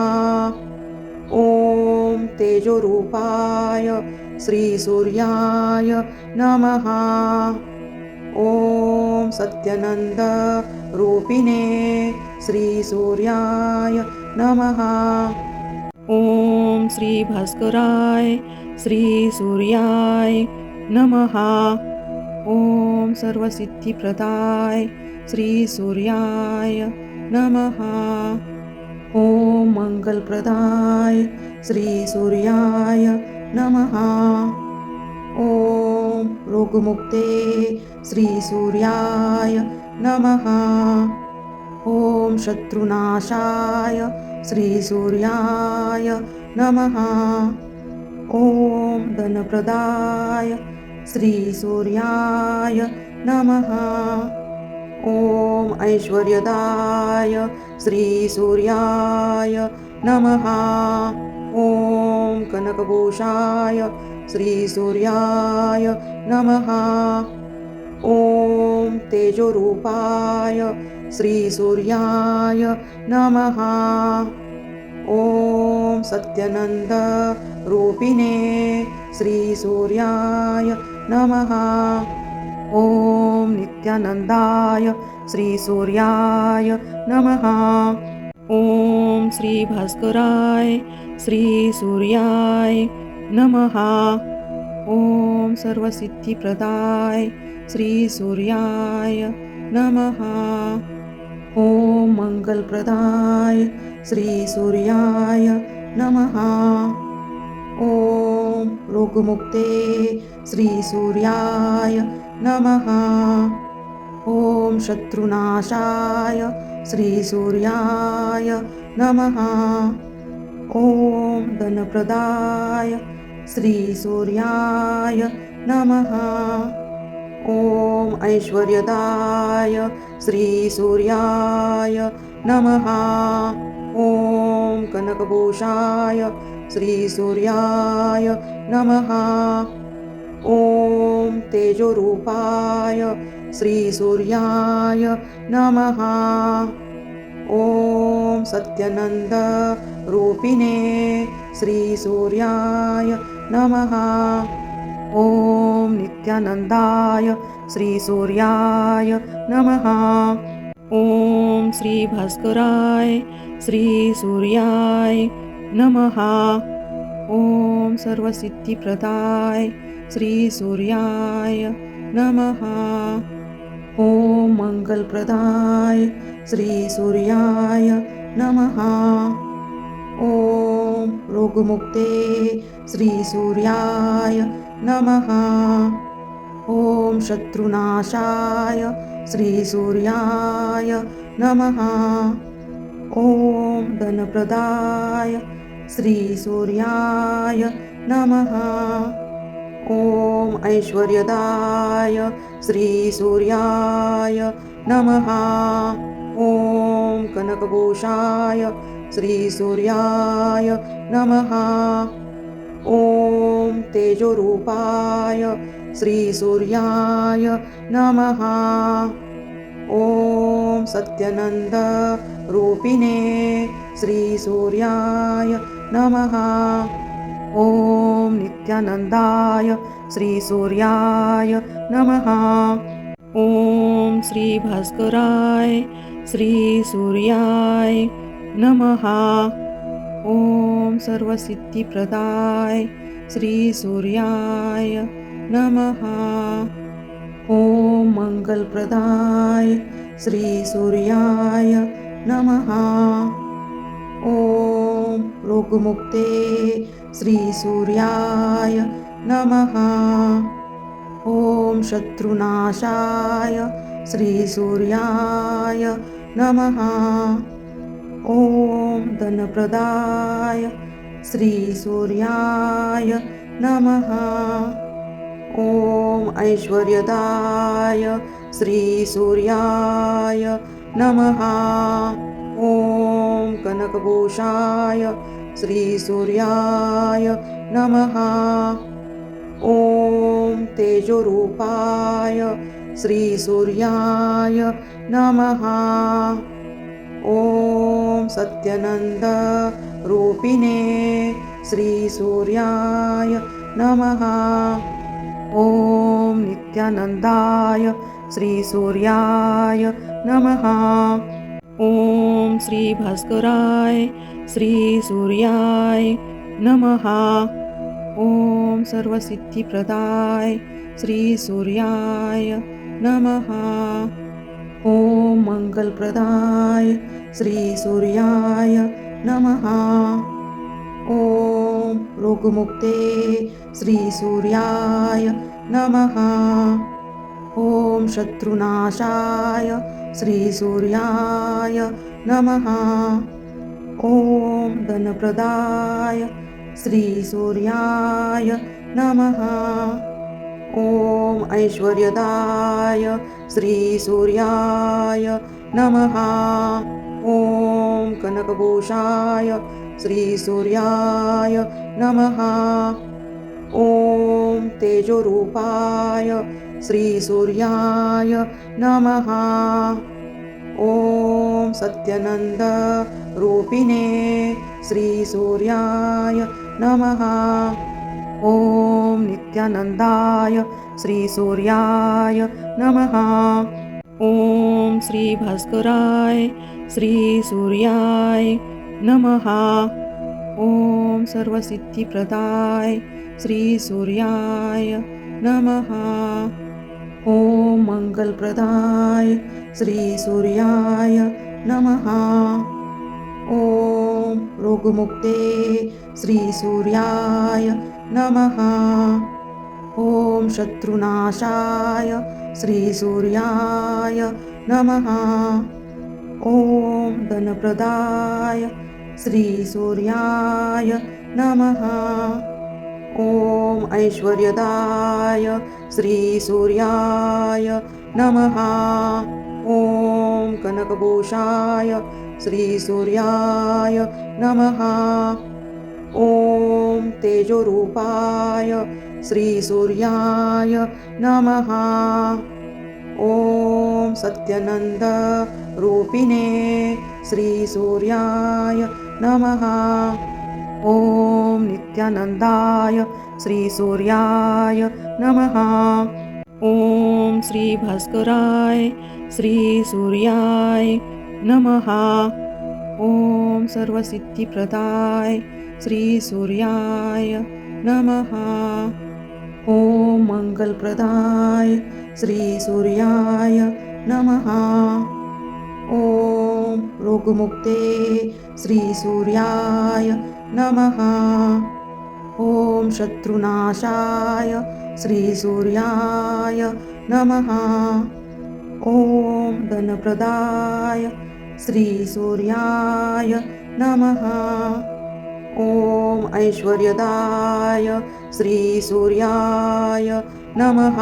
[SPEAKER 2] ॐ तेजोरूपाय श्रीसूर्याय नमः। ॐ सत्यनन्द रूपिणे श्रीसूर्याय नमः। ॐ श्रीभास्कराय श्रीसूर्याय नमः। ॐ सर्वसिद्धिप्रदाय श्रीसूर्याय नमः। ॐ मङ्गलप्रदाय श्रीसूर्याय नमः। ॐ रोगमुक्ते श्रीसूर्याय नमः। ॐ शत्रुनाशाय श्रीसूर्याय नमः। ॐ धनप्रदाय श्रीसूर्याय नमः। ॐ ऐश्वर्यदाय श्रीसूर्याय नमः। ॐ कनकभूषाय श्रीसूर्याय नमः। ॐ तेजोरूपाय श्रीसूर्याय नमः। ॐ सत्यनन्द रूपिणे श्रीसूर्याय नमः। ॐ नित्यानन्दाय श्रीसूर्याय नमः। ॐ श्रीभास्कराय श्रीसूर्याय नमः। ॐ सर्वसिद्धिप्रदाय श्रीसूर्याय नमः। ॐ मङ्गलप्रदाय श्रीसूर्याय नमः। ॐ रोगमुक्ते श्रीसूर्याय नमः। ॐ शत्रुनाशाय श्रीसूर्याय नमः। ॐ धनप्रदाय श्रीसूर्याय नमः। ॐ ऐश्वर्यदाय श्रीसूर्याय नमः। ॐ कनकभूषाय श्रीसूर्याय नमः। ॐ तेजोरूपाय श्रीसूर्याय नमः। ॐ सत्यनन्द रूपिणे श्रीसूर्याय नमः। ॐ नित्यानन्दाय श्रीसूर्याय नमः। ॐ श्रीभास्कराय श्रीसूर्याय नमः। ॐ सर्वसिद्धिप्रदाय श्रीसूर्याय नमः। ॐ मङ्गलप्रदाय श्रीसूर्याय नमः। ॐ रोगमुक्ते श्रीसूर्याय नमः। ॐ शत्रुनाशाय श्रीसूर्याय नमः। ॐ धनप्रदाय श्रीसूर्याय नमः। ॐ ऐश्वर्यदाय श्रीसूर्याय नमः। ॐ कनकभूषाय श्रीसूर्याय नमः। ॐ तेजोरूपाय श्रीसूर्याय नमः। ॐ सत्यनन्दरूपिणे श्रीसूर्याय नमः। ॐ नित्यानन्दाय श्रीसूर्याय नमः। ॐ श्रीभास्कराय श्रीसूर्याय नमः। ॐ सर्वसिद्धिप्रदाय श्रीसूर्याय नमः। ॐ मङ्गलप्रदाय श्रीसूर्याय नमः। ॐ रोगमुक्ते श्रीसूर्याय नमः। ॐ शत्रुनाशाय श्रीसूर्याय नमः। ॐ धनप्रदाय श्रीसूर्याय नमः। ॐ ऐश्वर्यदाय श्रीसूर्याय नमः। ॐ कनकभूषाय श्रीसूर्याय नमः। ॐ तेजोरूपाय श्रीसूर्याय नमः। ॐ सत्यनन्दरूपिणे श्रीसूर्याय नमः। ॐ नित्यानन्दाय श्रीसूर्याय नमः। ॐ श्रीभास्कराय श्रीसूर्याय नमः। ॐ सर्वसिद्धिप्रदाय श्रीसूर्याय नमः। ॐ मङ्गलप्रदाय श्रीसूर्याय नमः। ॐ रोगमुक्ते श्रीसूर्याय नमः। ॐ शत्रुनाशाय श्रीसूर्याय नमः। ॐ धनप्रदाय श्रीसूर्याय नमः। ॐ ऐश्वर्यदाय श्रीसूर्याय नमः। ॐ कनकभूषाय श्रीसूर्याय नमः। ॐ तेजोरूपाय श्रीसूर्याय नमः। ॐ सत्यनन्दरूपिणे श्रीसूर्याय नमः। ॐ नित्यानन्दाय श्रीसूर्याय नमः। ॐ श्रीभास्कराय श्रीसूर्याय नमः। ॐ सर्वसिद्धिप्रदाय श्रीसूर्याय नमः। ॐ मङ्गलप्रदाय श्रीसूर्याय नमः। ॐ रोगमुक्ते श्रीसूर्याय नमः। ॐ शत्रुनाशाय श्रीसूर्याय नमः। ॐ धनप्रदाय श्रीसूर्याय नमः। ॐ ऐश्वर्यदाय श्रीसूर्याय नमः। ॐ कनकभूषाय श्रीसूर्याय नमः। ॐ तेजोरूपाय श्रीसूर्याय नमः। ॐ सत्यनन्दरूपिणे श्रीसूर्याय नमः। ॐ नित्यानन्दाय श्रीसूर्याय नमः। ॐ श्रीभास्कराय श्रीसूर्याय नमः। ॐ सर्वसिद्धिप्रदाय श्रीसूर्याय नमः। ॐ मङ्गलप्रदाय श्रीसूर्याय नमः। ॐ रोगमुक्ते श्रीसूर्याय नमः। ॐ शत्रुनाशाय श्रीसूर्याय नमः। ॐ धनप्रदाय श्रीसूर्याय नमः। ॐ ऐश्वर्यदाय श्रीसूर्याय नमः।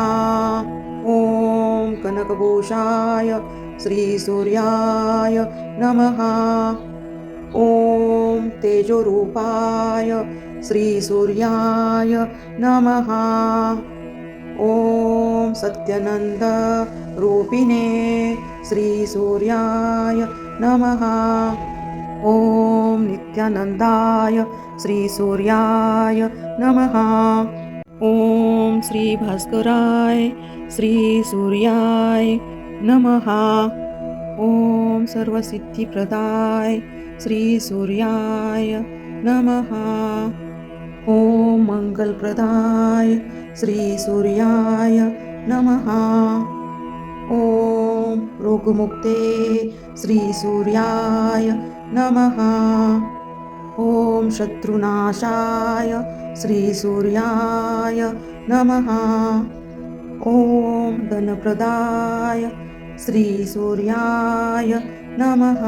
[SPEAKER 2] ॐ कनकभूषाय श्रीसूर्याय नमः। ॐ तेजोरूपाय श्रीसूर्याय नमः। ॐ सत्यानन्द रूपिणे श्रीसूर्याय नमः। ॐ नित्यानन्दाय श्रीसूर्याय नमः। ॐ श्रीभास्कराय श्रीसूर्याय नमः। ॐ सर्वसिद्धिप्रदाय श्रीसूर्याय नमः। ॐ मङ्गलप्रदाय श्रीसूर्याय नमः। ॐ रोगमुक्ते श्रीसूर्याय नमः। ॐ शत्रुनाशाय श्रीसूर्याय नमः। ॐ धनप्रदाय श्रीसूर्याय नमः।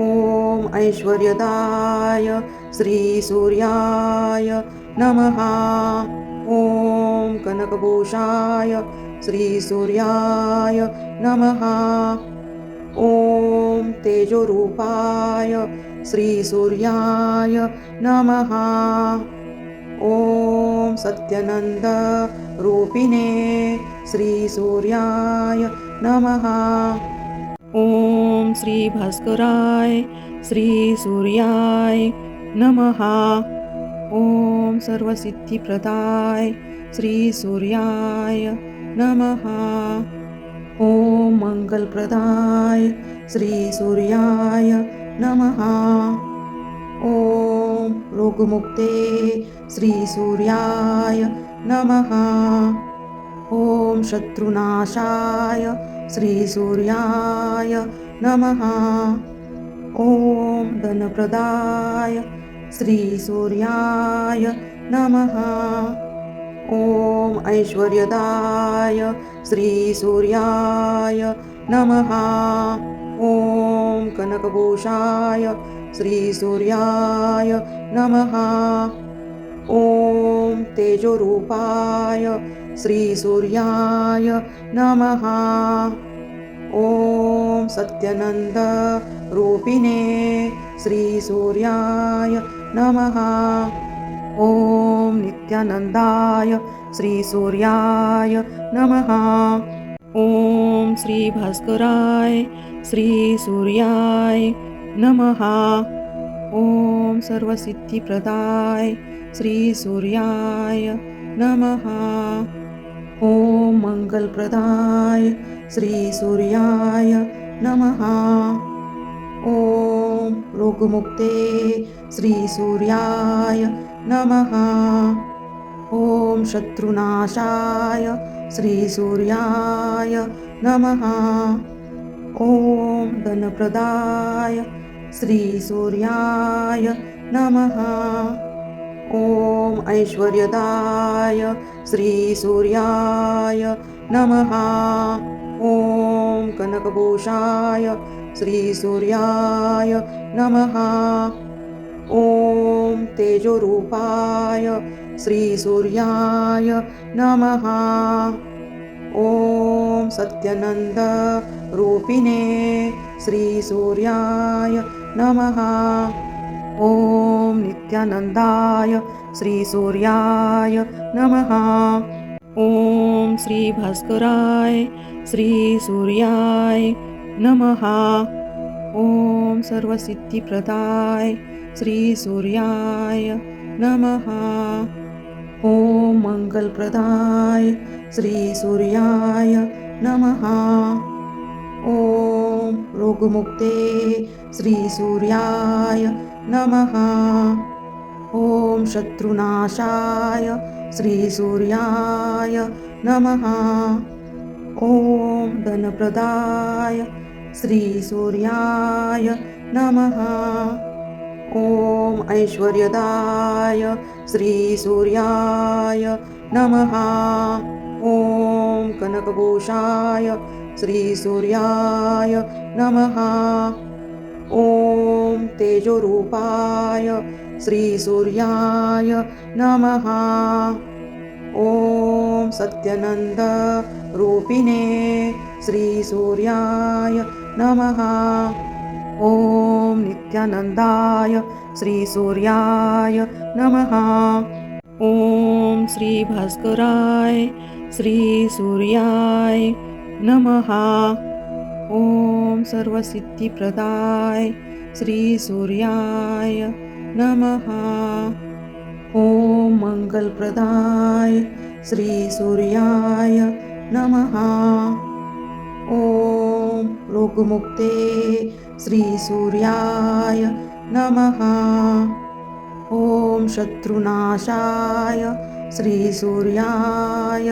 [SPEAKER 2] ॐ ऐश्वर्यदाय श्रीसूर्याय नमः। ॐ कनकभूषाय श्रीसूर्याय नमः। ॐ तेजोरूपाय श्रीसूर्याय नमः। ॐ सत्यानन्द रूपिणे श्रीसूर्याय नमः। ॐ श्रीभास्कराय श्रीसूर्याय नमः। ॐ सर्वसिद्धिप्रदाय श्रीसूर्याय नमः। ॐ मङ्गलप्रदाय श्रीसूर्याय नमः। ॐ रोगमुक्ते श्रीसूर्याय नमः। ॐ शत्रुनाशाय श्रीसूर्याय नमः। ॐ धनप्रदाय श्रीसूर्याय नमः। ॐ ऐश्वर्यदाय श्रीसूर्याय नमः। ॐ कनकभूषाय श्रीसूर्याय नमः। ॐ तेजोरूपाय श्रीसूर्याय नमः। ॐ सत्यानन्द रूपिणे श्रीसूर्याय नमः। ॐ नित्यानन्दाय श्रीसूर्याय नमः। ॐ श्रीभास्कराय श्रीसूर्याय नमः। ॐ सर्वसिद्धिप्रदाय श्रीसूर्याय नमः। ॐ मङ्गलप्रदाय श्रीसूर्याय नमः। ॐ रोगमुक्ते श्रीसूर्याय नमः। ॐ शत्रुनाशाय श्रीसूर्याय नमः। ॐ धनप्रदाय श्रीसूर्याय नमः। ॐ ऐश्वर्यदाय श्रीसूर्याय नमः। ॐ कनकभूषाय श्रीसूर्याय नमः। ॐ तेजोरूपाय श्रीसूर्याय नमः। ॐ सत्यानन्द रूपिणे श्रीसूर्याय नमः। ॐ नित्यानन्दाय श्रीसूर्याय नमः। ॐ श्रीभास्कराय श्रीसूर्याय नमः। ॐ सर्वसिद्धिप्रदाय श्रीसूर्याय नमः। ॐ मङ्गलप्रदाय श्रीसूर्याय नमः। ॐ रोगमुक्ते श्रीसूर्याय नमः। ॐ शत्रुनाशाय श्रीसूर्याय नमः। ॐ धनप्रदाय श्रीसूर्याय नमः। ॐ ऐश्वर्यदाय श्रीसूर्याय नमः। ॐ कनकभूषाय श्रीसूर्याय नमः। ॐ तेजोरूपाय श्रीसूर्याय नमः। ॐ सत्यानन्द रूपिणे श्रीसूर्याय नमः। ॐ नित्यानन्दाय श्रीसूर्याय नमः। ॐ श्री भास्कराय श्री सूर्याय नमः। ॐ सर्वसिद्धिप्रदाय श्री सूर्याय नमः। ॐ मंगलप्रदाय श्री सूर्याय नमः। ॐ रोगमुक्ते श्री सूर्याय नमः। ॐ शत्रुनाशाय श्री सूर्याय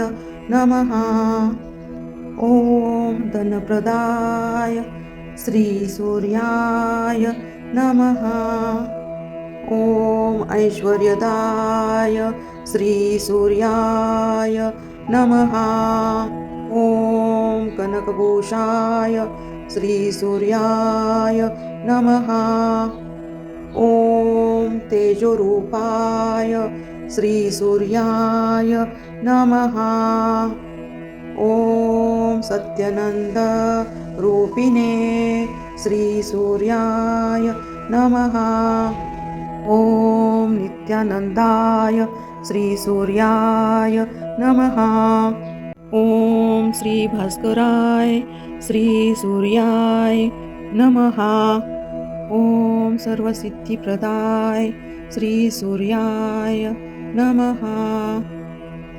[SPEAKER 2] नमः। ॐ धनप्रदाय श्री सूर्याय नमः। ॐ ऐश्वर्यदाय श्री सूर्याय नमः। ॐ कनकभूषाय श्री सूर्याय नमः। ॐ तेजोरूपाय श्री सूर्याय नमः। ॐ सत्यनंद रूपिणे श्री सूर्याय नमः। ॐ नित्यानंदाय श्री सूर्याय नमः। ॐ श्री भास्कराय श्री सूर्याय नमः। ॐ सर्वसिद्धिप्रदाय श्री सूर्याय नमः।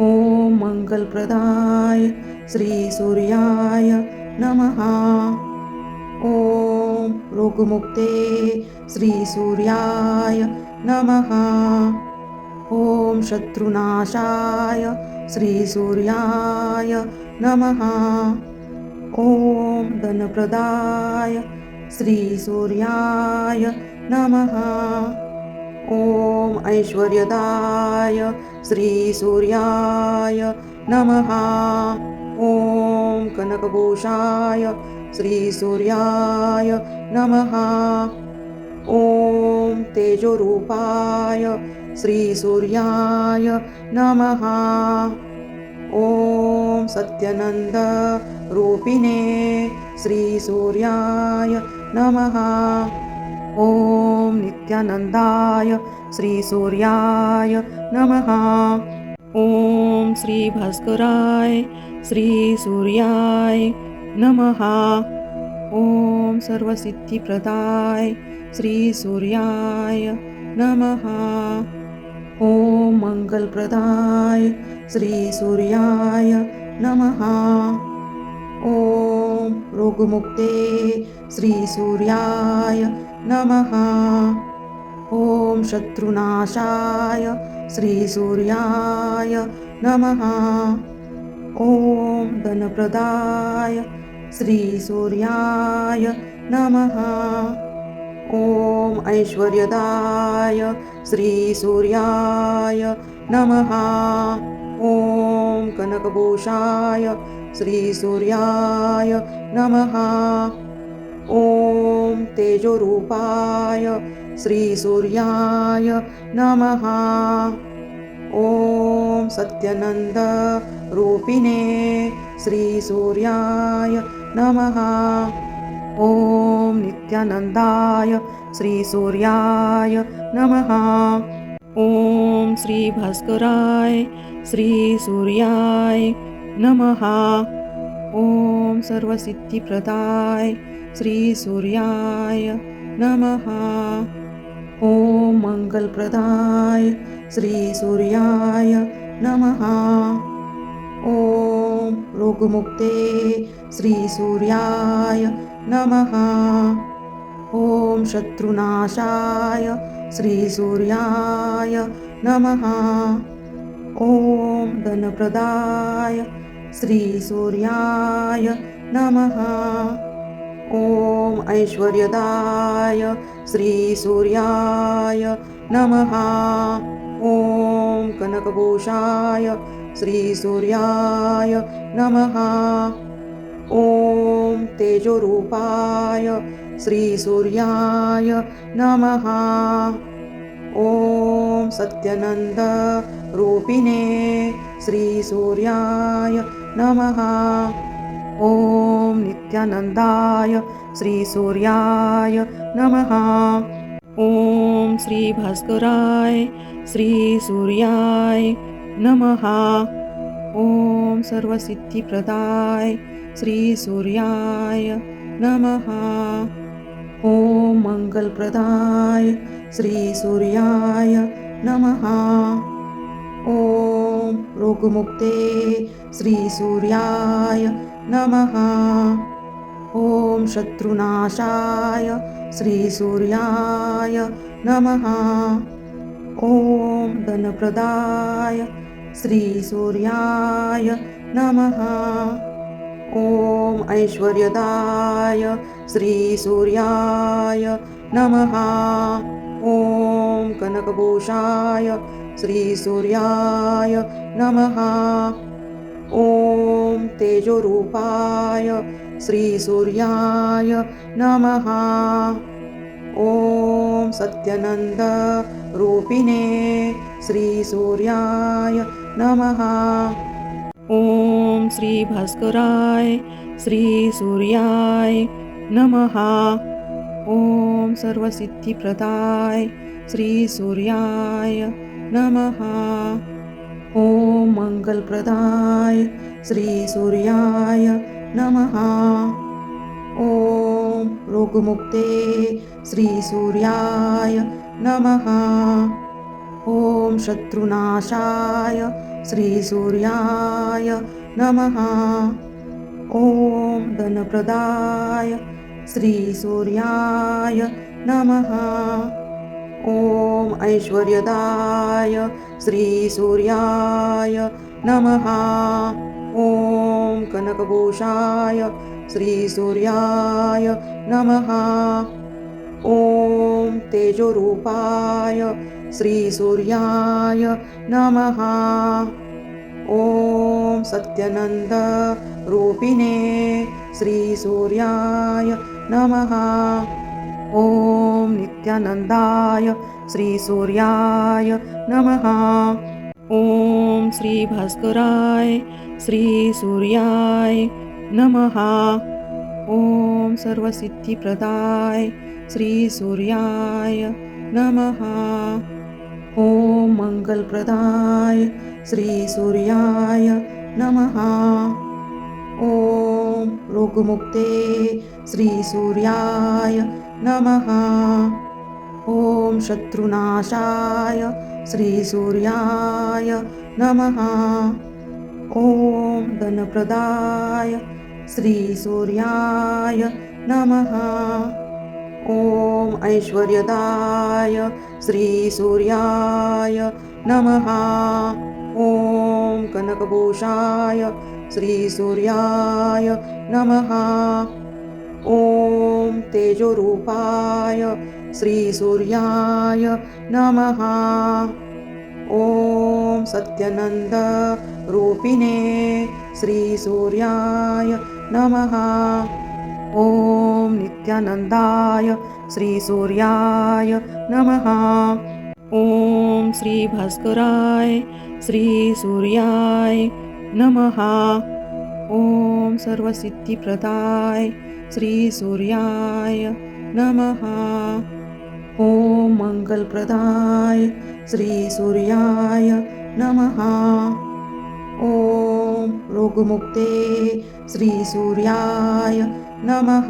[SPEAKER 2] ॐ मंगलप्रदाय श्री सूर्याय नमः। ॐ रोगमुक्ते श्री सूर्याय नमः। ॐ शत्रुनाशाय श्री सूर्याय नमः। ॐ धनप्रदाय श्री सूर्याय नमः। ॐ ऐश्वर्यदाय श्री सूर्याय नमः। ॐ कनकभूषाय श्री सूर्याय नमः। ॐ तेजोरूपाय श्री सूर्याय नमः। ॐ सत्यनंद रूपिणे श्री सूर्याय नमः। ॐ नित्यानंदाय श्री सूर्याय नमः। ॐ श्री भास्कराय श्री सूर्याय नमः। ॐ सर्वसिद्धिप्रदाय श्री सूर्याय नमः। ॐ मंगलप्रदाय श्री सूर्याय नमः। ॐ रोगमुक्ते श्री सूर्याय नमः। ॐ शत्रुनाशाय श्री सूर्याय नमः। ॐ धनप्रदाय श्री सूर्याय नमः। ॐ ऐश्वर्यदाय श्री सूर्याय नमः। ॐ कनकभूषाय श्री सूर्याय नमः। ॐ तेजोरूपाय श्री सूर्याय नमः। ॐ सत्यनंद रूपिणे श्री सूर्याय नमः। ॐ नित्यानंदाय श्री सूर्याय नमः। ॐ श्री भास्कराय श्री सूर्याय नमः। ॐ सर्वसिद्धिप्रदाय श्री सूर्याय नमः। ॐ मंगलप्रदाय श्री सूर्याय नमः। ॐ रोगमुक्ते श्री सूर्याय नमः। ॐ शत्रुनाशाय श्री सूर्याय नमः। ॐ धनप्रदाय श्री सूर्याय नमः। ॐ ऐश्वर्यदाय श्री सूर्याय नमः। ॐ कनकभूषाय श्री सूर्याय नमः। ॐ तेजोरूपाय श्री सूर्याय नमः। ॐ सत्यनंद रूपिणे श्री सूर्याय नमः। ॐ नित्यानंदाय श्री सूर्याय नमः। ॐ श्री भास्कराय श्री सूर्याय नमः। ॐ सर्वसिद्धिप्रदाय श्री सूर्याय नमः। ॐ मंगलप्रदाय श्री सूर्याय नमः। ॐ रोगमुक्ते श्री सूर्याय नमः। ॐ शत्रुनाशाय श्री सूर्याय नमः। ॐ धनप्रदाय श्री सूर्याय नमः। ॐ ऐश्वर्यदाय श्री सूर्याय नमः। ॐ कनकभूषाय श्री सूर्याय नमः। ॐ तेजोरूपाय श्री सूर्याय नमः। ॐ सत्यानंद रूपिणे श्री सूर्याय नमः। ॐ श्री भास्कराय श्री सूर्याय नमः। ॐ सर्वसिद्धिप्रदाय श्री सूर्याय नमः। ॐ मंगलप्रदाय श्री सूर्याय नमः। ॐ रोगमुक्ते श्री सूर्याय नमः। ॐ शत्रुनाशाय श्री सूर्याय नमः। ॐ धनप्रदाय श्री सूर्याय नमः। ॐ ऐश्वर्यदाय श्री सूर्याय नमः। ॐ कनकभूषाय श्री सूर्याय नमः। ॐ तेजोरूपाय श्री सूर्याय नमः। ॐ सत्यानंद रूपिणे श्री सूर्याय नमः। ॐ नित्यानंदाय श्री सूर्याय नमः। ॐ श्री भास्कराय श्री सूर्याय नमः। ॐ सर्वसिद्धिप्रदाय श्री सूर्याय नमः। ॐ मंगलप्रदाय श्री सूर्याय नमः। ॐ रोगमुक्ते श्री सूर्याय नमः। ॐ शत्रुनाशाय श्री सूर्याय नमः। ॐ धनप्रदाय श्री सूर्याय नमः। ॐ ऐश्वर्यदाय श्री सूर्याय नमः। ॐ कनकभूषाय श्री सूर्याय नमः। ॐ तेजोरूपाय श्री सूर्याय नमः। ॐ सत्यानंद रूपिणे श्री सूर्याय नमः। ॐ नित्यानंदाय श्री सूर्याय नमः। ॐ श्री भास्कराय श्री सूर्याय नमः। ॐ सर्वसिद्धिप्रदाय श्री सूर्याय नमः। ॐ मंगलप्रदाय श्री सूर्याय नमः। ॐ रोगमुक्ते श्री सूर्याय नमः।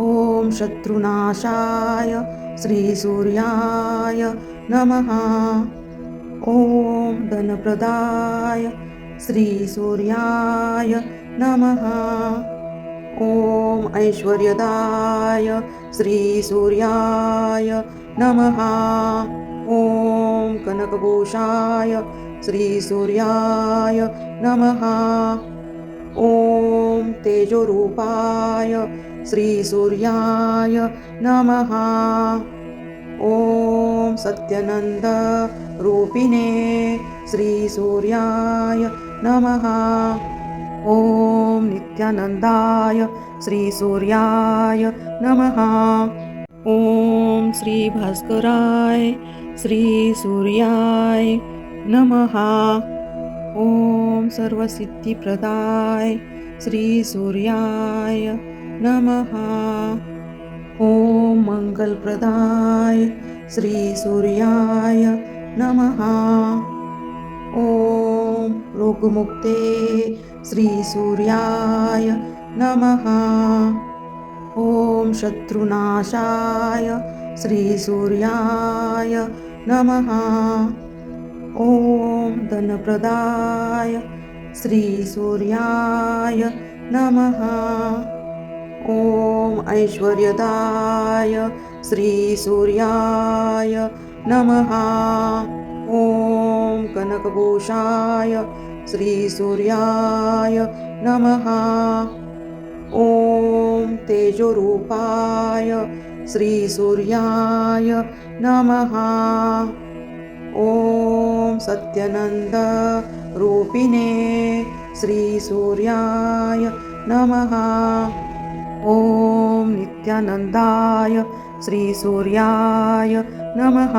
[SPEAKER 2] ॐ शत्रुनाशाय श्री सूर्याय नमः। ॐ धनप्रदाय श्री सूर्याय नमः। ॐ ऐश्वर्यदाय श्री सूर्याय नमः। ॐ कनकभूषाय श्री सूर्याय नमः। ॐ तेजोरूपाय श्री सूर्याय नमः। ॐ सत्यानंद रूपिणे श्री सूर्याय नमः। ॐ नित्यानंदाय श्री सूर्याय नमः। ॐ श्री भास्कराय श्री सूर्याय नमः। ॐ सर्वसिद्धिप्रदाय श्री सूर्याय नमः। ॐ ॐ मङ्गलप्रदाय श्रीसूर्याय नमः। ॐ रोगमुक्ते श्रीसूर्याय नमः। ॐ शत्रुनाशाय श्रीसूर्याय नमः। ॐ धनप्रदाय श्रीसूर्याय नमः। ॐ ऐश्वर्यदाय श्रीसूर्याय नमः। ॐ कनकभूषाय श्रीसूर्याय नमः। ॐ तेजोरूपाय श्रीसूर्याय नमः। ॐ सत्यनन्दरूपिणे श्रीसूर्याय नमः। ॐ नित्यानन्दाय श्रीसूर्याय नमः।